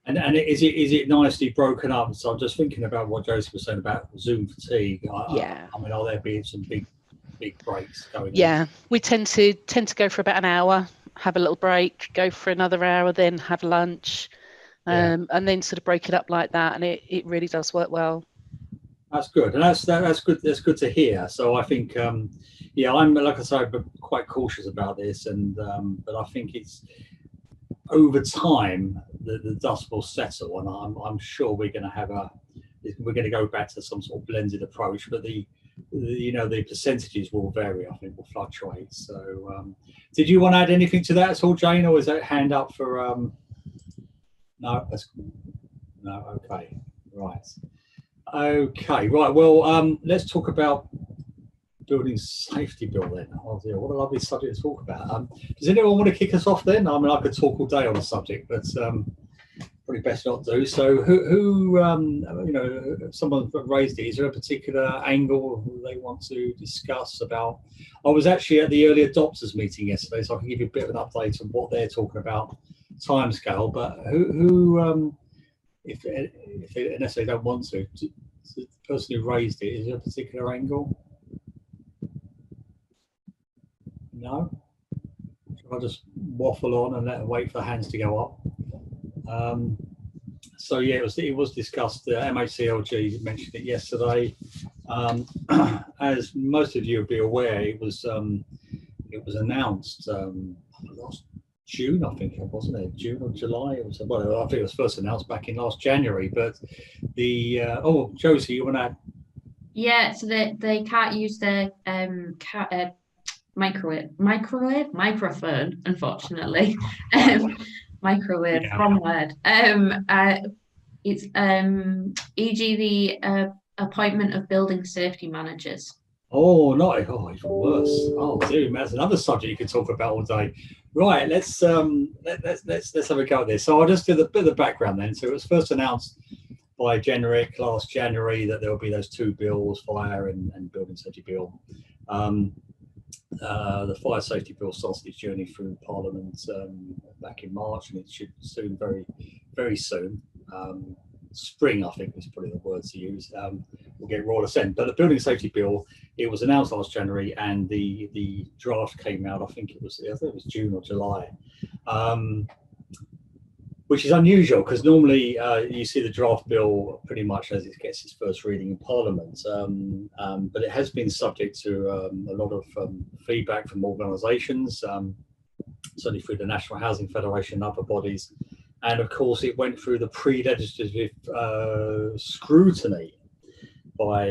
And is it nicely broken up? So I'm just thinking about what Joseph was saying about Zoom fatigue. Yeah. I mean, are there being some big breaks going on? Yeah, we tend to go for about an hour, have a little break, go for another hour, then have lunch, and then sort of break it up like that, and it really does work well. That's good, and that's good. That's good to hear. So I think, yeah, I'm, like I say, quite cautious about this, and but I think it's over time the dust will settle, and I'm sure we're going to go back to some sort of blended approach, but the percentages will vary. I think will fluctuate. So, did you want to add anything to that at all, Jane, or is that hand up for? No, no. Okay, right. Okay, right. Well, let's talk about building safety bill then. Oh dear, what a lovely subject to talk about. Does anyone want to kick us off then? I mean, I could talk all day on the subject, but probably best not to. So, who someone raised it. Is there a particular angle they want to discuss about? I was actually at the early adopters meeting yesterday, so I can give you a bit of an update on what they're talking about, timescale. But who unless they don't want to, the person who raised it, is there a particular angle? No? I'll just waffle on and wait for the hands to go up. So yeah, it was discussed. MHCLG mentioned it yesterday. As most of you will be aware, it was announced last June, I think, wasn't it? June or July? It was, well, I think it was first announced back in last January. But the Josie, you want to add? Yeah, so they can't use their microphone, unfortunately. Microwave, Yeah. wrong word. It's e.g. the appointment of building safety managers. Oh, not even worse. Oh, dear, that's another subject you could talk about all day. Right, let's have a go at this. So I'll just do a bit of the background then. So it was first announced by Generic last January that there will be those 2 bills, fire and building safety bill. The fire safety bill started its journey through Parliament back in March, and it should soon, very, very soon, spring, I think is probably the word to use, will get royal assent. But the building safety bill, it was announced last January, and the draft came out, I think it was June or July, which is unusual because normally you see the draft bill pretty much as it gets its first reading in Parliament. But it has been subject to a lot of feedback from organisations, certainly through the National Housing Federation and other bodies. And of course, it went through the pre-legislative scrutiny by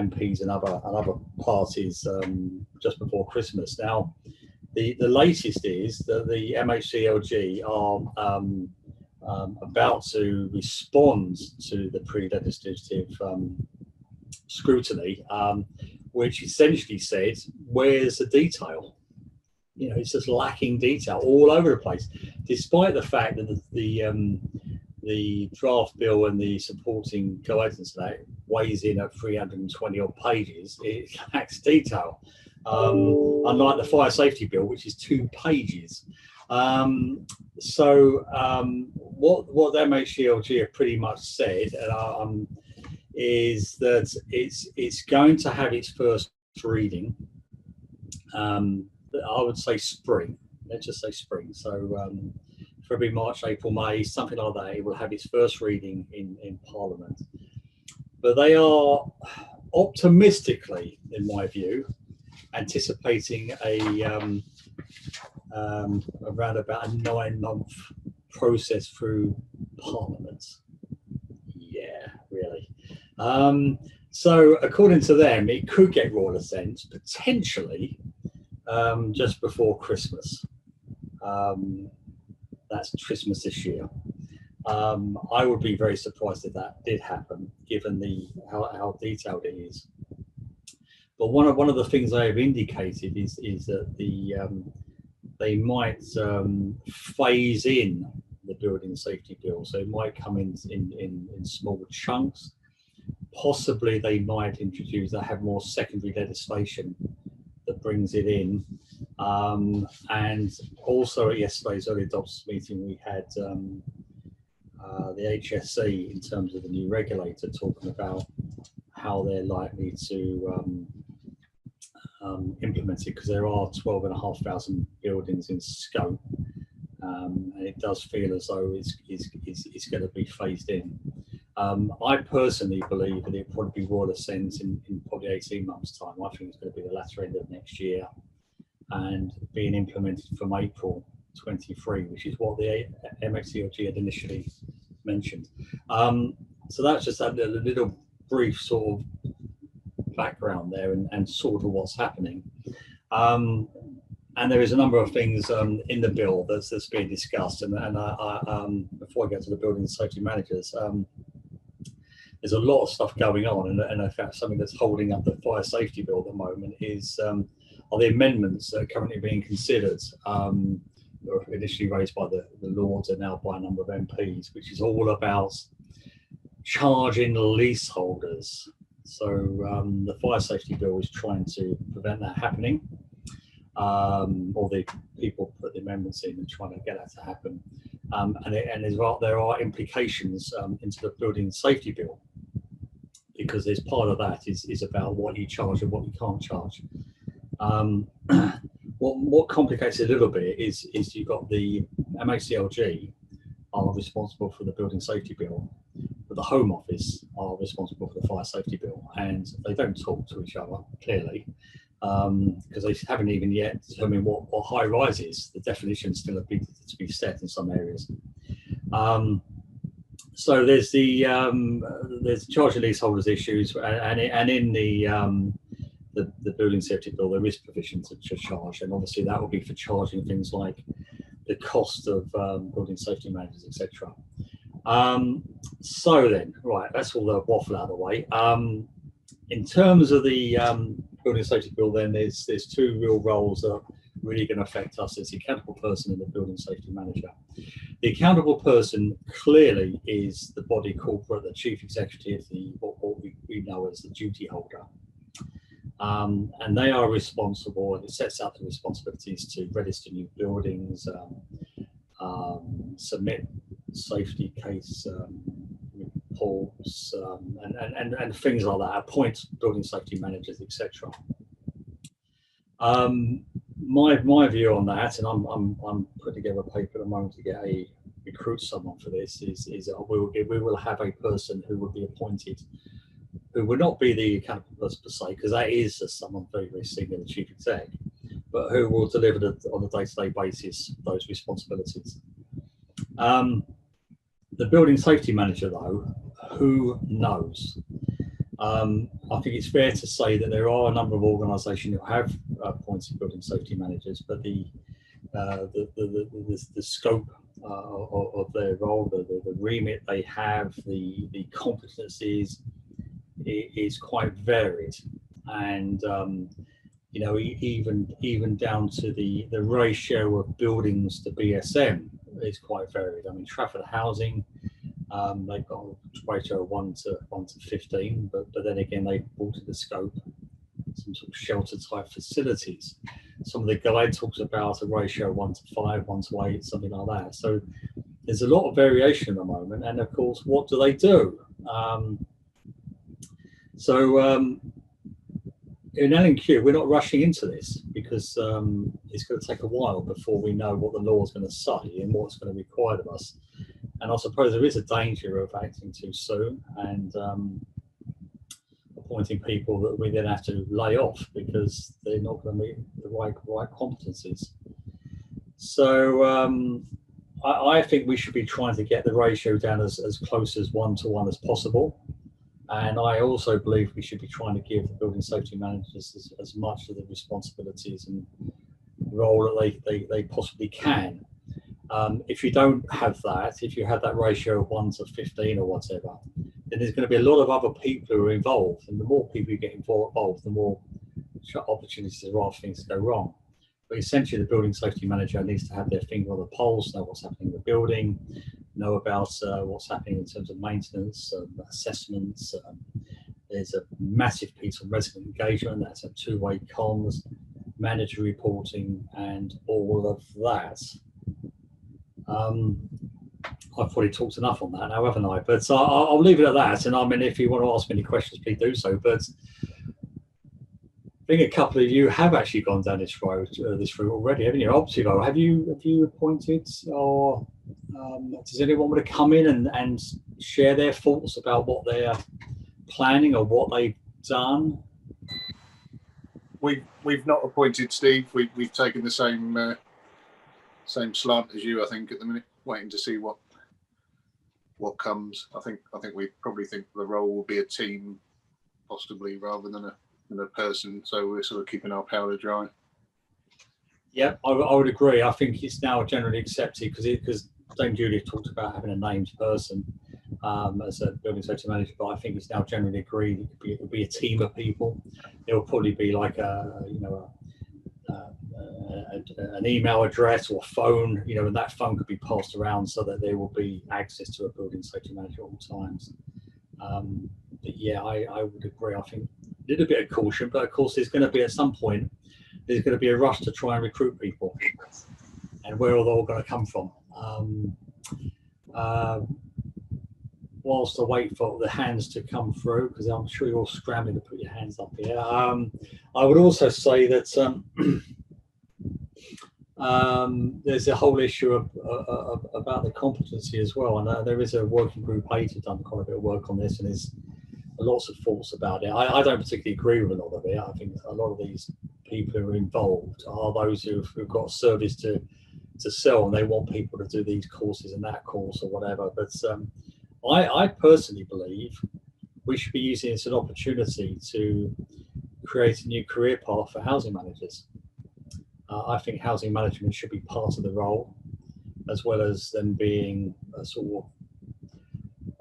MPs and other parties just before Christmas. Now, the latest is that the MHCLG are about to respond to the pre-legislative scrutiny, which essentially said, where's the detail? You know, it's just lacking detail all over the place, despite the fact that the draft bill and the supporting guidance that weighs in at 320 odd pages. It lacks detail, unlike the fire safety bill, which is 2 pages. So what the MHCLG have pretty much said is that it's going to have its first reading. I would say spring. Let's just say spring. So February, March, April, May, something like that. It will have its first reading in Parliament. But they are optimistically, in my view, anticipating around about a 9-month process through Parliament. Yeah, really. So according to them, it could get royal assent potentially just before Christmas. That's Christmas this year. I would be very surprised if that did happen, given how detailed it is. But one of the things they have indicated is that they might phase in the building safety bill, so it might come in small chunks. Possibly they might introduce, they have more secondary legislation that brings it in. And also at yesterday's early adopters meeting, we had the HSE, in terms of the new regulator, talking about how they're likely to implement it, because there are 12,500 buildings in scope, and it does feel as though it's going to be phased in. I personally believe that it probably will ascend in probably 18 months' time. I think it's going to be the latter end of next year and being implemented from April 23, which is what the MXCLG had initially mentioned. So that's just a little brief sort of background there and sort of what's happening. And there is a number of things in the bill that's being discussed. And before I get to the building safety managers, there's a lot of stuff going on. And in fact, something that's holding up the fire safety bill at the moment is are the amendments that are currently being considered, or initially raised by the Lords and now by a number of MPs, which is all about charging leaseholders. So the fire safety bill is trying to prevent that happening. Or the people put the amendments in and trying to get that to happen. And as well, there are implications into the building safety bill, because there's part of that is about what you charge and what you can't charge. What complicates it a little bit is you've got the MACLG are responsible for the building safety bill, but the Home Office are responsible for the fire safety bill, and they don't talk to each other clearly, because they haven't even yet determined what high rise is. The definition is still to be set in some areas. So there's there's charge of leaseholders issues, and in the building safety bill there is provision to charge, and obviously that will be for charging things like the cost of building safety managers, etc. So then, right, that's all the waffle out of the way. In terms of the building safety bill, then there's two real roles that are really going to affect us. It's the accountable person and the building safety manager. The accountable person clearly is the body corporate, the chief executive, what we know as the duty holder. And they are responsible, and it sets out the responsibilities to register new buildings, submit safety case reports, and things like that, appoint building safety managers, etc. My view on that, and I'm putting together a paper at the moment to recruit someone for this, is that we will have a person who will be appointed, who would not be the accountable person per se, because that is someone very, very senior, the chief exec, but who will deliver on a day-to-day basis those responsibilities. The building safety manager, though, who knows? I think it's fair to say that there are a number of organisations who have appointed building safety managers, but the scope of their role, the remit they have, the competencies is quite varied, and you know, even down to the ratio of buildings to BSM is quite varied. I mean, Trafford Housing, they've got a ratio of 1 to 15, but then again they brought to the scope some sort of shelter type facilities. Some of the guide talks about a ratio of 1 to 5, 1 to 8, something like that. So there's a lot of variation at the moment, and of course, what do they do? In L&Q, we're not rushing into this, because it's going to take a while before we know what the law is going to say and what's going to be required of us. And I suppose there is a danger of acting too soon and appointing people that we then have to lay off because they're not going to meet the right competencies. So I think we should be trying to get the ratio down as close as 1 to 1 as possible. And I also believe we should be trying to give the building safety managers as much of the responsibilities and role that they possibly can. If you don't have that, if you have that ratio of 1 to 15 or whatever, then there's going to be a lot of other people who are involved, and the more people you get involved, the more opportunities there are for things to go wrong. But essentially, the building safety manager needs to have their finger on the pulse, know what's happening in the building, know about what's happening in terms of maintenance, assessments. There's a massive piece of resident engagement. That's a two-way comms, manager reporting, and all of that. I've probably talked enough on that now, haven't I? But I'll leave it at that. And I mean, if you want to ask me any questions, please do so. But I think a couple of you have actually gone down this route already, haven't you? Optivo, have you appointed, or does anyone want to come in and share their thoughts about what they're planning or what they've done? We've not appointed, Steve. We've taken the same slant as you, I think, at the minute, waiting to see what comes. I think we probably think the role will be a team, possibly, rather than a person. So we're sort of keeping our powder dry. Yeah, I would agree. I think it's now generally accepted because Dame Julia talked about having a named person as a building safety manager, but I think it's now generally agreed it will be a team of people. There will probably be like an email address or phone, and that phone could be passed around so that there will be access to a building safety manager at all times. But yeah, I would agree. I think a little bit of caution, but of course there's going to be, at some point, there's going to be a rush to try and recruit people, and where are they all going to come from? Whilst I wait for the hands to come through, because I'm sure you're all scrambling to put your hands up here, I would also say that there's a whole issue about the competency as well, and there is a working group 8 who've done quite a bit of work on this, and there's lots of thoughts about it. I don't particularly agree with a lot of it. I think a lot of these people who are involved are those who've got a service to sell, and they want people to do these courses and that course or whatever. But I personally believe we should be using it as an opportunity to create a new career path for housing managers. I think housing management should be part of the role, as well as them being a sort of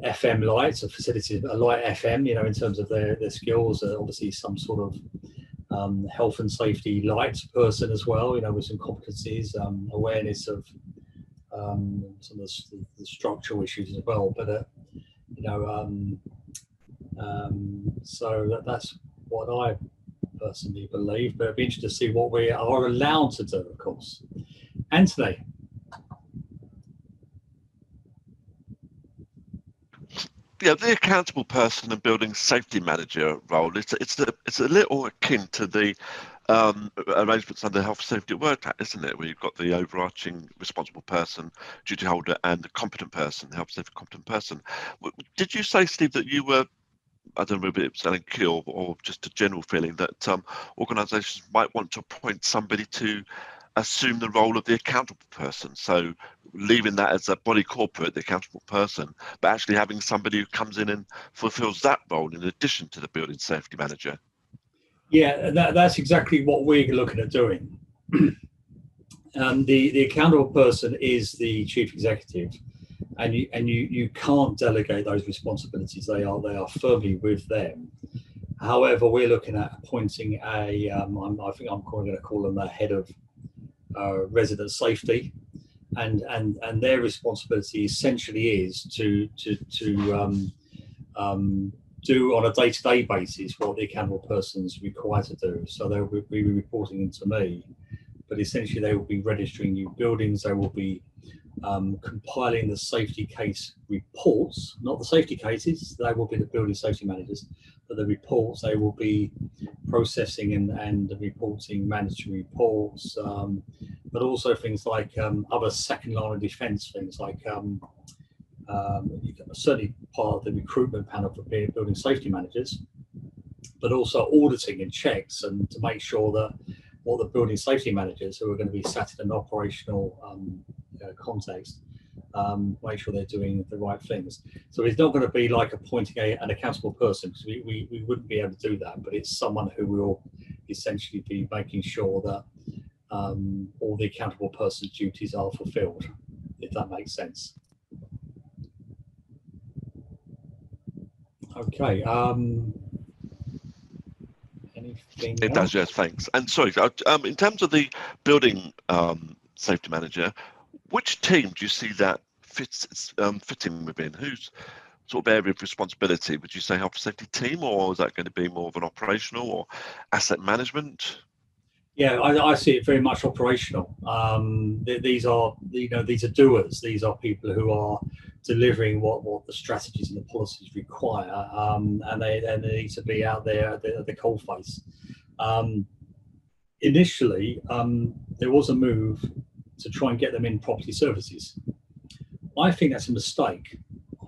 FM light, so facilities, a light FM, in terms of their skills. Obviously some sort of health and safety light person as well, with some competencies, awareness of some of the structural issues as well. But so that's what I personally believe. But it'd be interesting to see what we are allowed to do, of course. Anthony. Yeah, the accountable person and building safety manager role, it's a little akin to the arrangements under the Health Safety at Work Act, isn't it? Where you've got the overarching responsible person, duty holder, and the competent person, the health safety competent person. Did you say, Steve, that you were, I don't know if it was selling key or just a general feeling that organisations might want to appoint somebody to assume the role of the accountable person, so leaving that as a body corporate, the accountable person, but actually having somebody who comes in and fulfills that role in addition to the building safety manager? Yeah, that's exactly what we're looking at doing. The accountable person is the chief executive, and you can't delegate those responsibilities. They are firmly with them. However, we're looking at appointing I think I'm going to call them the head of resident safety, and their responsibility essentially is to do on a day-to-day basis what the accountable person is required to do. So they'll be reporting into me, but essentially they will be registering new buildings. They will be compiling the safety case reports, not the safety cases. They will be the building safety managers, but the reports they will be processing and reporting mandatory reports, but also things like other second line of defence things like certainly part of the recruitment panel for building safety managers, but also auditing and checks, and to make sure that what the building safety managers who are going to be sat in an operational context, make sure they're doing the right things. So it's not going to be like appointing an accountable person, because we wouldn't be able to do that, but it's someone who will essentially be making sure that all the accountable person's duties are fulfilled. if that makes sense. Okay. Anything It else? does, yes, thanks. And sorry, in terms of the building safety manager, which team do you see that fitting within? Whose sort of area of responsibility? Would you say health and safety team, or is that going to be more of an operational or asset management? Yeah, I see it very much operational. These are, these are doers. These are people who are delivering what the strategies and the policies require, and they need to be out there at the coalface. Initially, there was a move to try and get them in property services. I think that's a mistake.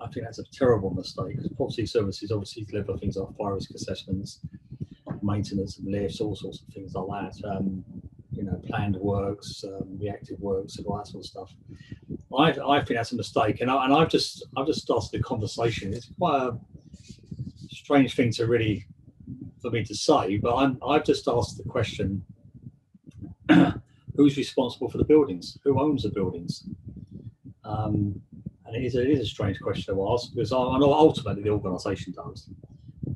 I think that's a terrible mistake, because property services obviously deliver things like fire risk assessments, maintenance of lifts, all sorts of things like that. Planned works, reactive works, and all that sort of stuff. I think that's a mistake, and I've just started the conversation. It's quite a strange thing for me to say, but I've just asked the question: who's responsible for the buildings? Who owns the buildings? And it is a strange question to ask, because I know ultimately the organisation does,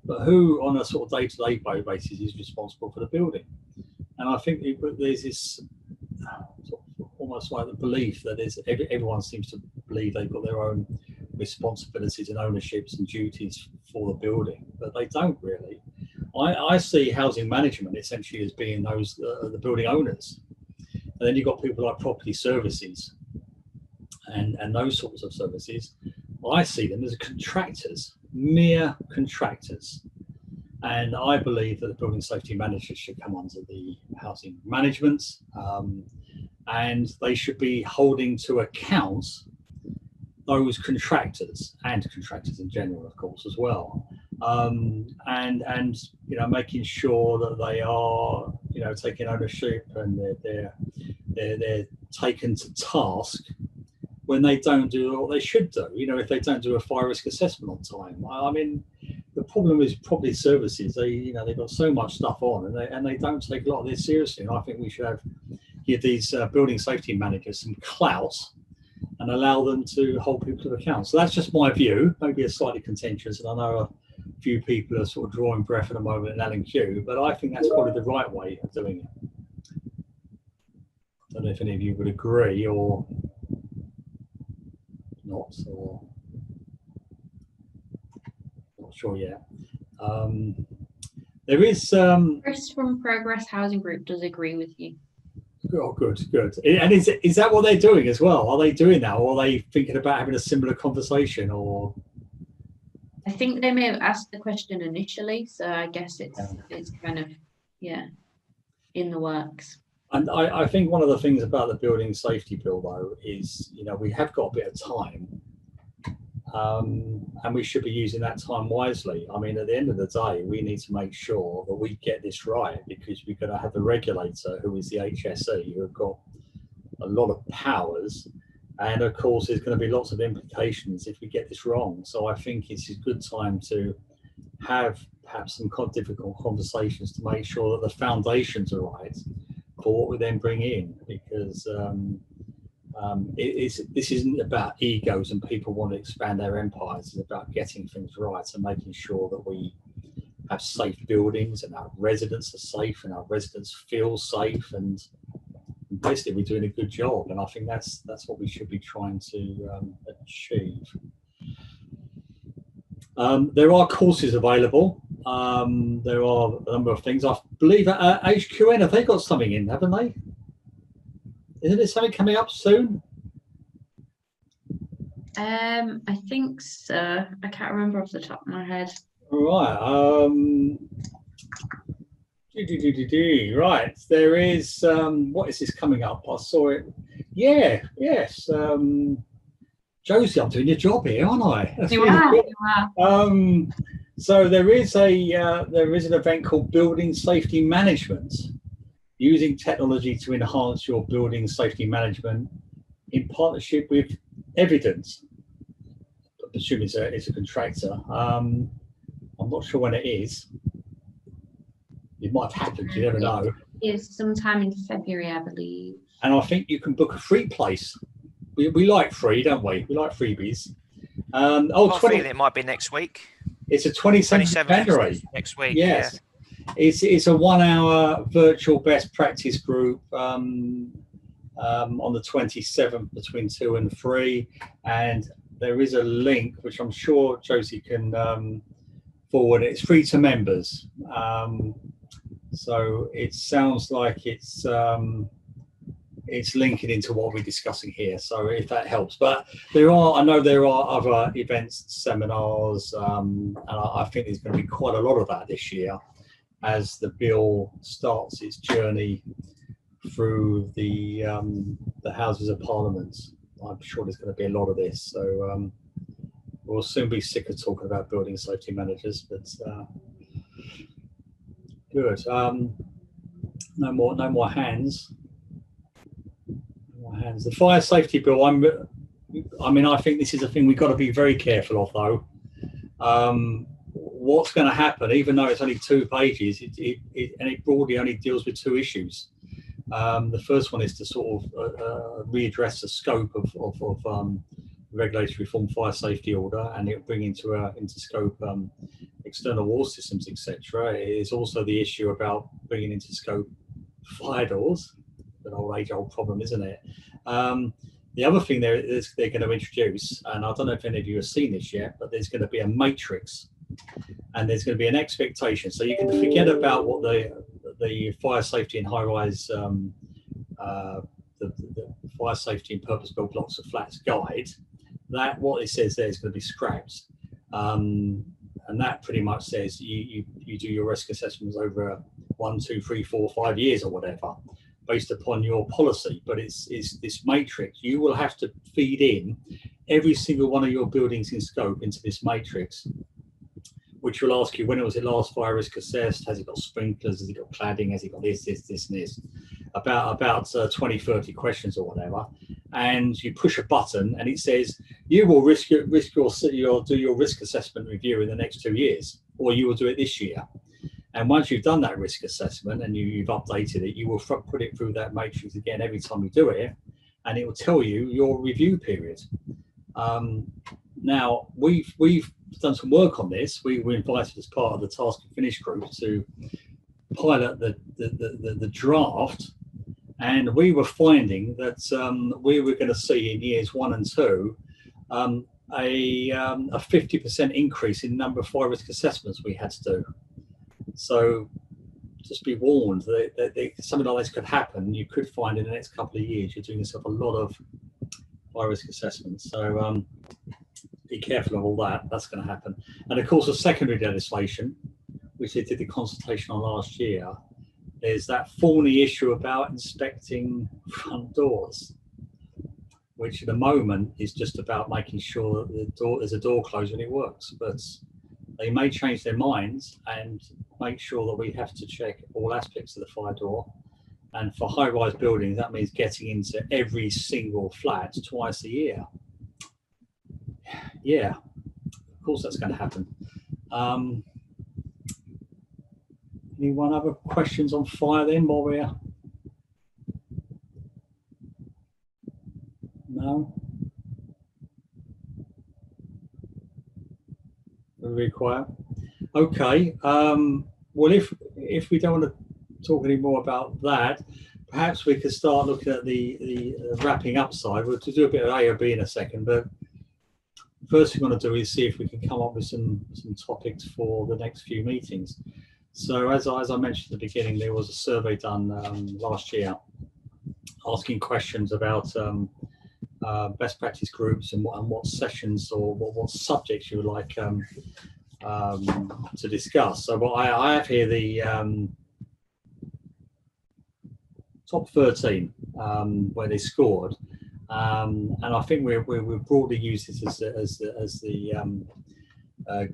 but who on a sort of day-to-day basis is responsible for the building? And I think there's this sort of almost like the belief that everyone seems to believe they've got their own responsibilities and ownerships and duties for the building, but they don't really. I see housing management essentially as being those the building owners, and then you've got people like property services and those sorts of services. I see them as contractors, mere contractors. And I believe that the building safety managers should come under the housing management, and they should be holding to account those contractors and contractors in general, of course, as well. And making sure that they are, taking ownership, and they're taken to task when they don't do what they should do. If they don't do a fire risk assessment on time. I mean, the problem is property services. They've got so much stuff on, and they don't take a lot of this seriously. And I think we should give these building safety managers some clout and allow them to hold people to account. So that's just my view. Maybe it's slightly contentious, and I know a few people are sort of drawing breath at the moment in L&Q, but I think that's probably the right way of doing it. I don't know if any of you would agree or not, or not sure yet. There is Chris from Progress Housing Group does agree with you. Oh, good. And is that what they're doing as well? Are they doing that, or are they thinking about having a similar conversation? Or I think they may have asked the question initially, so I guess it's kind of in the works. And I think one of the things about the building safety bill, though, is we have got a bit of time, and we should be using that time wisely. I mean, at the end of the day, we need to make sure that we get this right, because we're going to have the regulator, who is the HSE, who have got a lot of powers, and of course there's going to be lots of implications if we get this wrong. So I think it's a good time to have perhaps some difficult conversations to make sure that the foundations are right for what we then bring in, because this isn't about egos and people want to expand their empires. It's about getting things right and making sure that we have safe buildings, and our residents are safe, and our residents feel safe, and basically we're doing a good job. And I think that's what we should be trying to achieve. There are courses available. There are a number of things. I believe at HQN, have they got something in, haven't they? Isn't there something coming up soon? I think so. I can't remember off the top of my head. Right. Right. There is. What is this coming up? I saw it. Yeah. Yes. Josie, I'm doing your job here, aren't I? That's You really are. good. You are. So there is an event called Building Safety Management, using technology to enhance your building safety management in partnership with Evidence. I presume it's a contractor. I'm not sure when it is. It might have happened, you never know. It's sometime in February, I believe. And I think you can book a free place. we like free, don't we? We like freebies. I got a feeling it might be next week. It's a 27th of January. Next week. Yes. Yeah. It's a 1 hour virtual best practice group on the 27th between 2 and 3. And there is a link, which I'm sure Josie can forward. It's free to members. So it sounds like it's linking into what we're discussing here. So if that helps, but I know there are other events, seminars, and I think there's going to be quite a lot of that this year as the bill starts its journey through the Houses of Parliament. I'm sure there's going to be a lot of this. So we'll soon be sick of talking about building safety managers, but good. No more hands. The fire safety bill. I think this is a thing we've got to be very careful of, though. What's going to happen, even though it's only 2 pages, it broadly only deals with 2 issues. The first one is to sort of readdress the scope of regulatory reform fire safety order, and it'll bring into scope external wall systems, etc. It is also the issue about bringing into scope fire doors. An old age-old problem, isn't it? The other thing they're going to introduce, and I don't know if any of you have seen this yet, but there's going to be a matrix, and there's going to be an expectation. So you can forget about what the fire safety in high-rise, the fire safety and purpose-built blocks of flats guide. That what it says there is going to be scrapped, and that pretty much says you do your risk assessments over 1, 2, 3, 4, 5 years or whatever, based upon your policy. But it's this matrix. You will have to feed in every single one of your buildings in scope into this matrix, which will ask you, when was it last fire risk assessed? Has it got sprinklers? Has it got cladding? Has it got this, and this? About 20, 30 questions or whatever. And you push a button and it says, you will do your risk assessment review in the next 2 years, or you will do it this year. And once you've done that risk assessment and you've updated it, you will put it through that matrix again every time you do it, and it will tell you your review period. Now, we've done some work on this. We were invited as part of the Task and Finish group to pilot the draft, and we were finding that we were going to see in years 1 and 2 a 50% increase in number of fire risk assessments we had to do. So just be warned that something like this could happen. You could find in the next couple of years you're doing yourself a lot of fire risk assessments. So be careful of all that. That's going to happen. And of course, the secondary legislation, which they did the consultation on last year, there's that thorny issue about inspecting front doors, which at the moment is just about making sure that there's a door closed and it works. But they may change their minds and make sure that we have to check all aspects of the fire door. And for high-rise buildings, that means getting into every single flat twice a year. Yeah, of course that's going to happen. Anyone other questions on fire then while we're... No? Very quiet. Okay. Well, if we don't want to talk any more about that, perhaps we could start looking at the wrapping up side. We'll do a bit of A or B in a second, but first thing we want to do is see if we can come up with some topics for the next few meetings. So as I mentioned at the beginning, there was a survey done last year asking questions about best practice groups and what sessions or what subjects you would like to discuss. So I have here the top 13 where they scored, and I think we broadly use this as the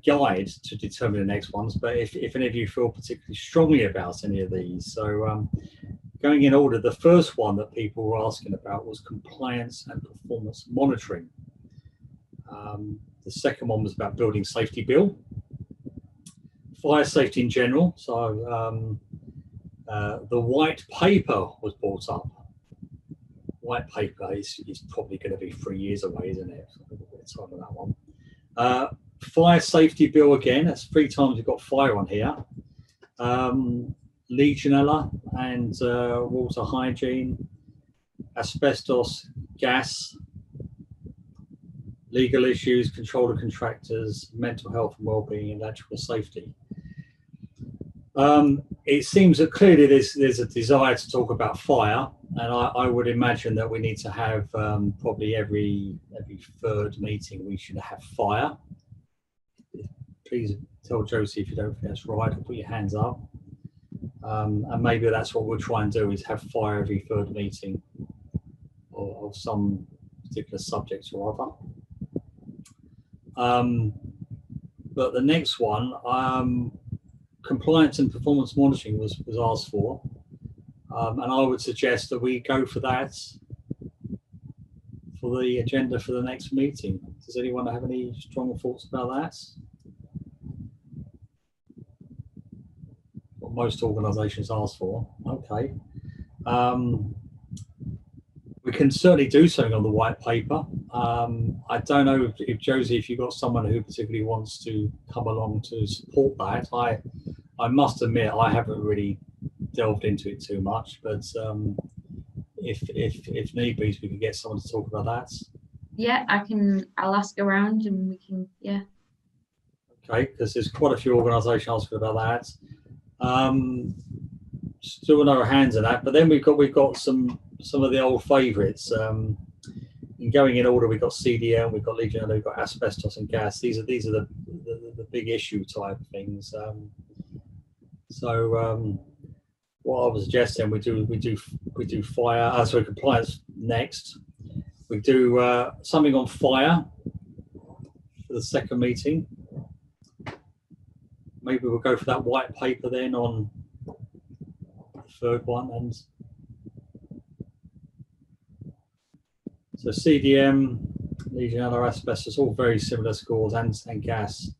guide to determine the next ones. But if any of you feel particularly strongly about any of these, so going in order, the first one that people were asking about was compliance and performance monitoring. The second one was about building safety bill, fire safety in general. So the white paper was brought up. white paper is probably going to be 3 years away, isn't it? So a bit of time on that one. Fire safety bill again. That's 3 times we've got fire on here. Legionella and water hygiene, asbestos, gas, legal issues, control of contractors, mental health and wellbeing, and electrical safety. It seems that clearly there's a desire to talk about fire, and I would imagine that we need to have probably every 3rd meeting we should have fire. Please tell Josie if you don't think that's right, or put your hands up. And maybe that's what we'll try and do, is have fire every 3rd meeting of some particular subject or other. But the next one, compliance and performance monitoring was asked for, and I would suggest that we go for that for the agenda for the next meeting. Does anyone have any strong thoughts about that? What most organisations ask for. Okay. We can certainly do something on the white paper. I don't know if Josie, if you've got someone who particularly wants to come along to support that. I must admit I haven't really delved into it too much, but if need be, we could get someone to talk about that. Yeah, I'll ask around and we can, yeah. Okay, because there's quite a few organisations asking about that. Still no hands in that, but then we've got some of the old favourites. In going in order, we've got CDM, we've got Legionella, we've got asbestos and gas. These are the big issue type things. What I was suggesting, we do fire. So compliance next. We do something on fire for the 2nd meeting. Maybe we'll go for that white paper then on the 3rd one. And so CDM, Legionella, asbestos, all very similar scores, and gas.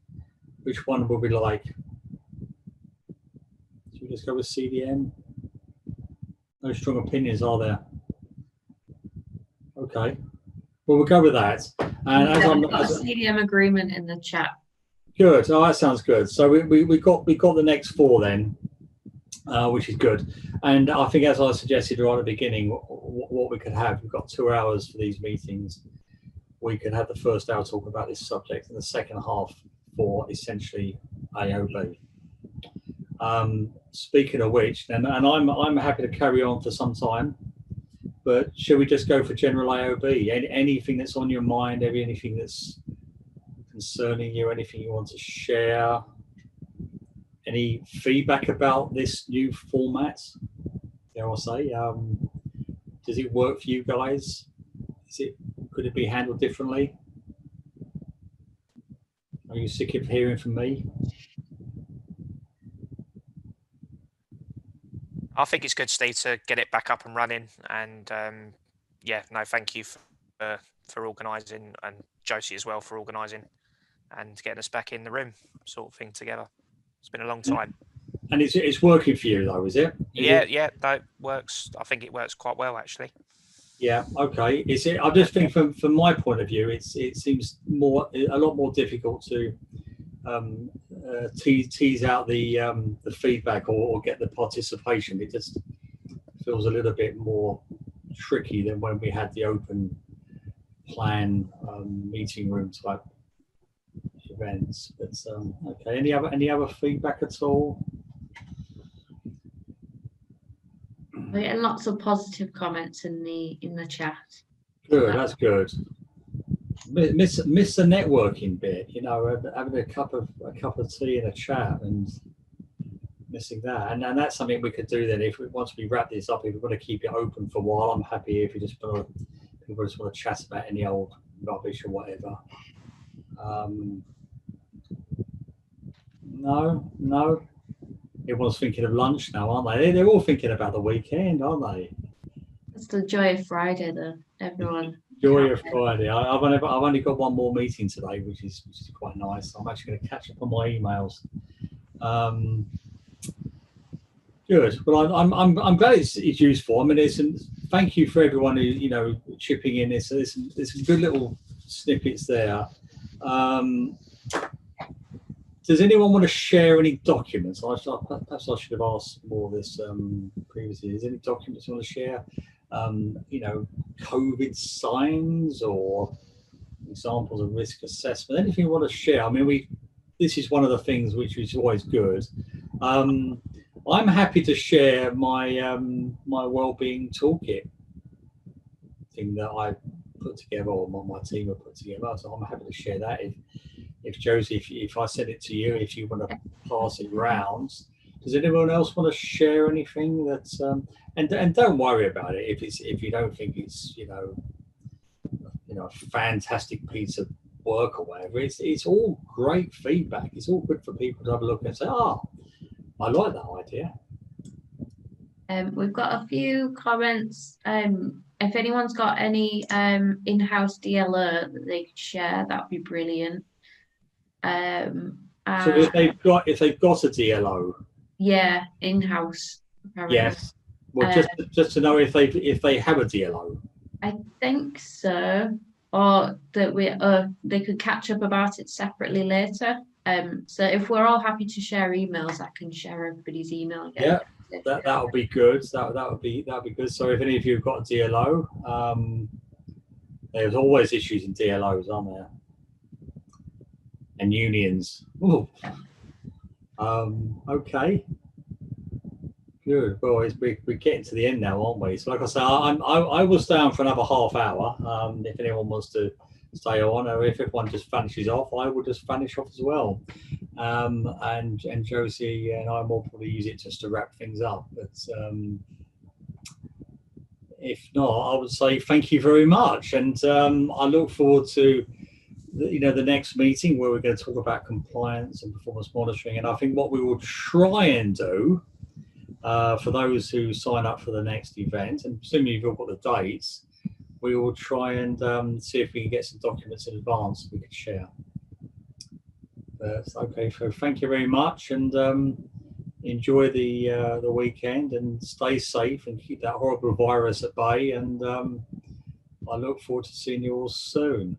Which one would we like? Should we just go with CDM? No strong opinions, are there? Okay. Well, we'll go with that. And as I've got a CDM agreement in the chat. Good. Oh, that sounds good. So we got the next 4 then, which is good. And I think, as I suggested right at the beginning, what we could have, we've got 2 hours for these meetings. We could have the first hour talk about this subject, and the second half for essentially AOB. Speaking of which, and I'm happy to carry on for some time, but should we just go for general AOB? Anything that's on your mind, anything that's concerning you, anything you want to share, any feedback about this new format? Dare I say, does it work for you guys? Could it be handled differently? Are you sick of hearing from me? I think it's good, Steve, to get it back up and running. And yeah, no, thank you for organising, and Josie as well for organising and getting us back in the room, sort of thing, together. It's been a long time. And it's working for you though, is it? Yeah, that works. I think it works quite well, actually. Yeah. Okay. I just think from my point of view, it seems a lot more difficult to tease out the feedback or get the participation. It just feels a little bit more tricky than when we had the open plan meeting room type events. But okay. Any other feedback at all? We're getting lots of positive comments in the chat. Good, that's good. Miss the networking bit, having a cup of tea and a chat, and missing that. And that's something we could do then once we wrap this up. If we want to keep it open for a while, I'm happy if people just want to chat about any old rubbish or whatever. No. Everyone's thinking of lunch now, aren't they? They're all thinking about the weekend, aren't they? It's the joy of Friday, though. Everyone. Joy of Friday. I've only got one more meeting today, which is quite nice. I'm actually going to catch up on my emails. Good. Well, I'm glad it's useful. I mean, thank you for everyone who chipping in. There's some good little snippets there. Does anyone want to share any documents? Perhaps I should have asked more of this previously. Is there any documents you want to share? COVID signs or examples of risk assessment? Anything you want to share? I mean, this is one of the things which is always good. I'm happy to share my my wellbeing toolkit thing that I put together, or my team have put together. So I'm happy to share that. If Josie, if I send it to you, if you want to pass it round, does anyone else want to share anything that's and don't worry about it if you don't think it's a fantastic piece of work or whatever. It's all great feedback. It's all good for people to have a look and say, I like that idea. We've got a few comments. If anyone's got any in-house DLO that they could share, that'd be brilliant. So if they've got a DLO, yeah, in-house. Apparently. Yes. Well, just to know if they have a DLO. I think so, or that they could catch up about it separately later. So if we're all happy to share emails, I can share everybody's email again. Yeah, that would be good. That would be good. So if any of you have got a DLO, there's always issues in DLOs, aren't there? And unions. Ooh. Okay. Good. Well, we're getting to the end now, aren't we? So, like I say, I will stay on for another half hour. If anyone wants to stay on, or if everyone just vanishes off, I will just vanish off as well. And Josie and I will probably use it just to wrap things up. But if not, I would say thank you very much, and I look forward to the next meeting where we're going to talk about compliance and performance monitoring. And I think what we will try and do for those who sign up for the next event, and assuming you've all got the dates, we will try and see if we can get some documents in advance we can share. Okay, so thank you very much, and enjoy the weekend, and stay safe and keep that horrible virus at bay. And I look forward to seeing you all soon.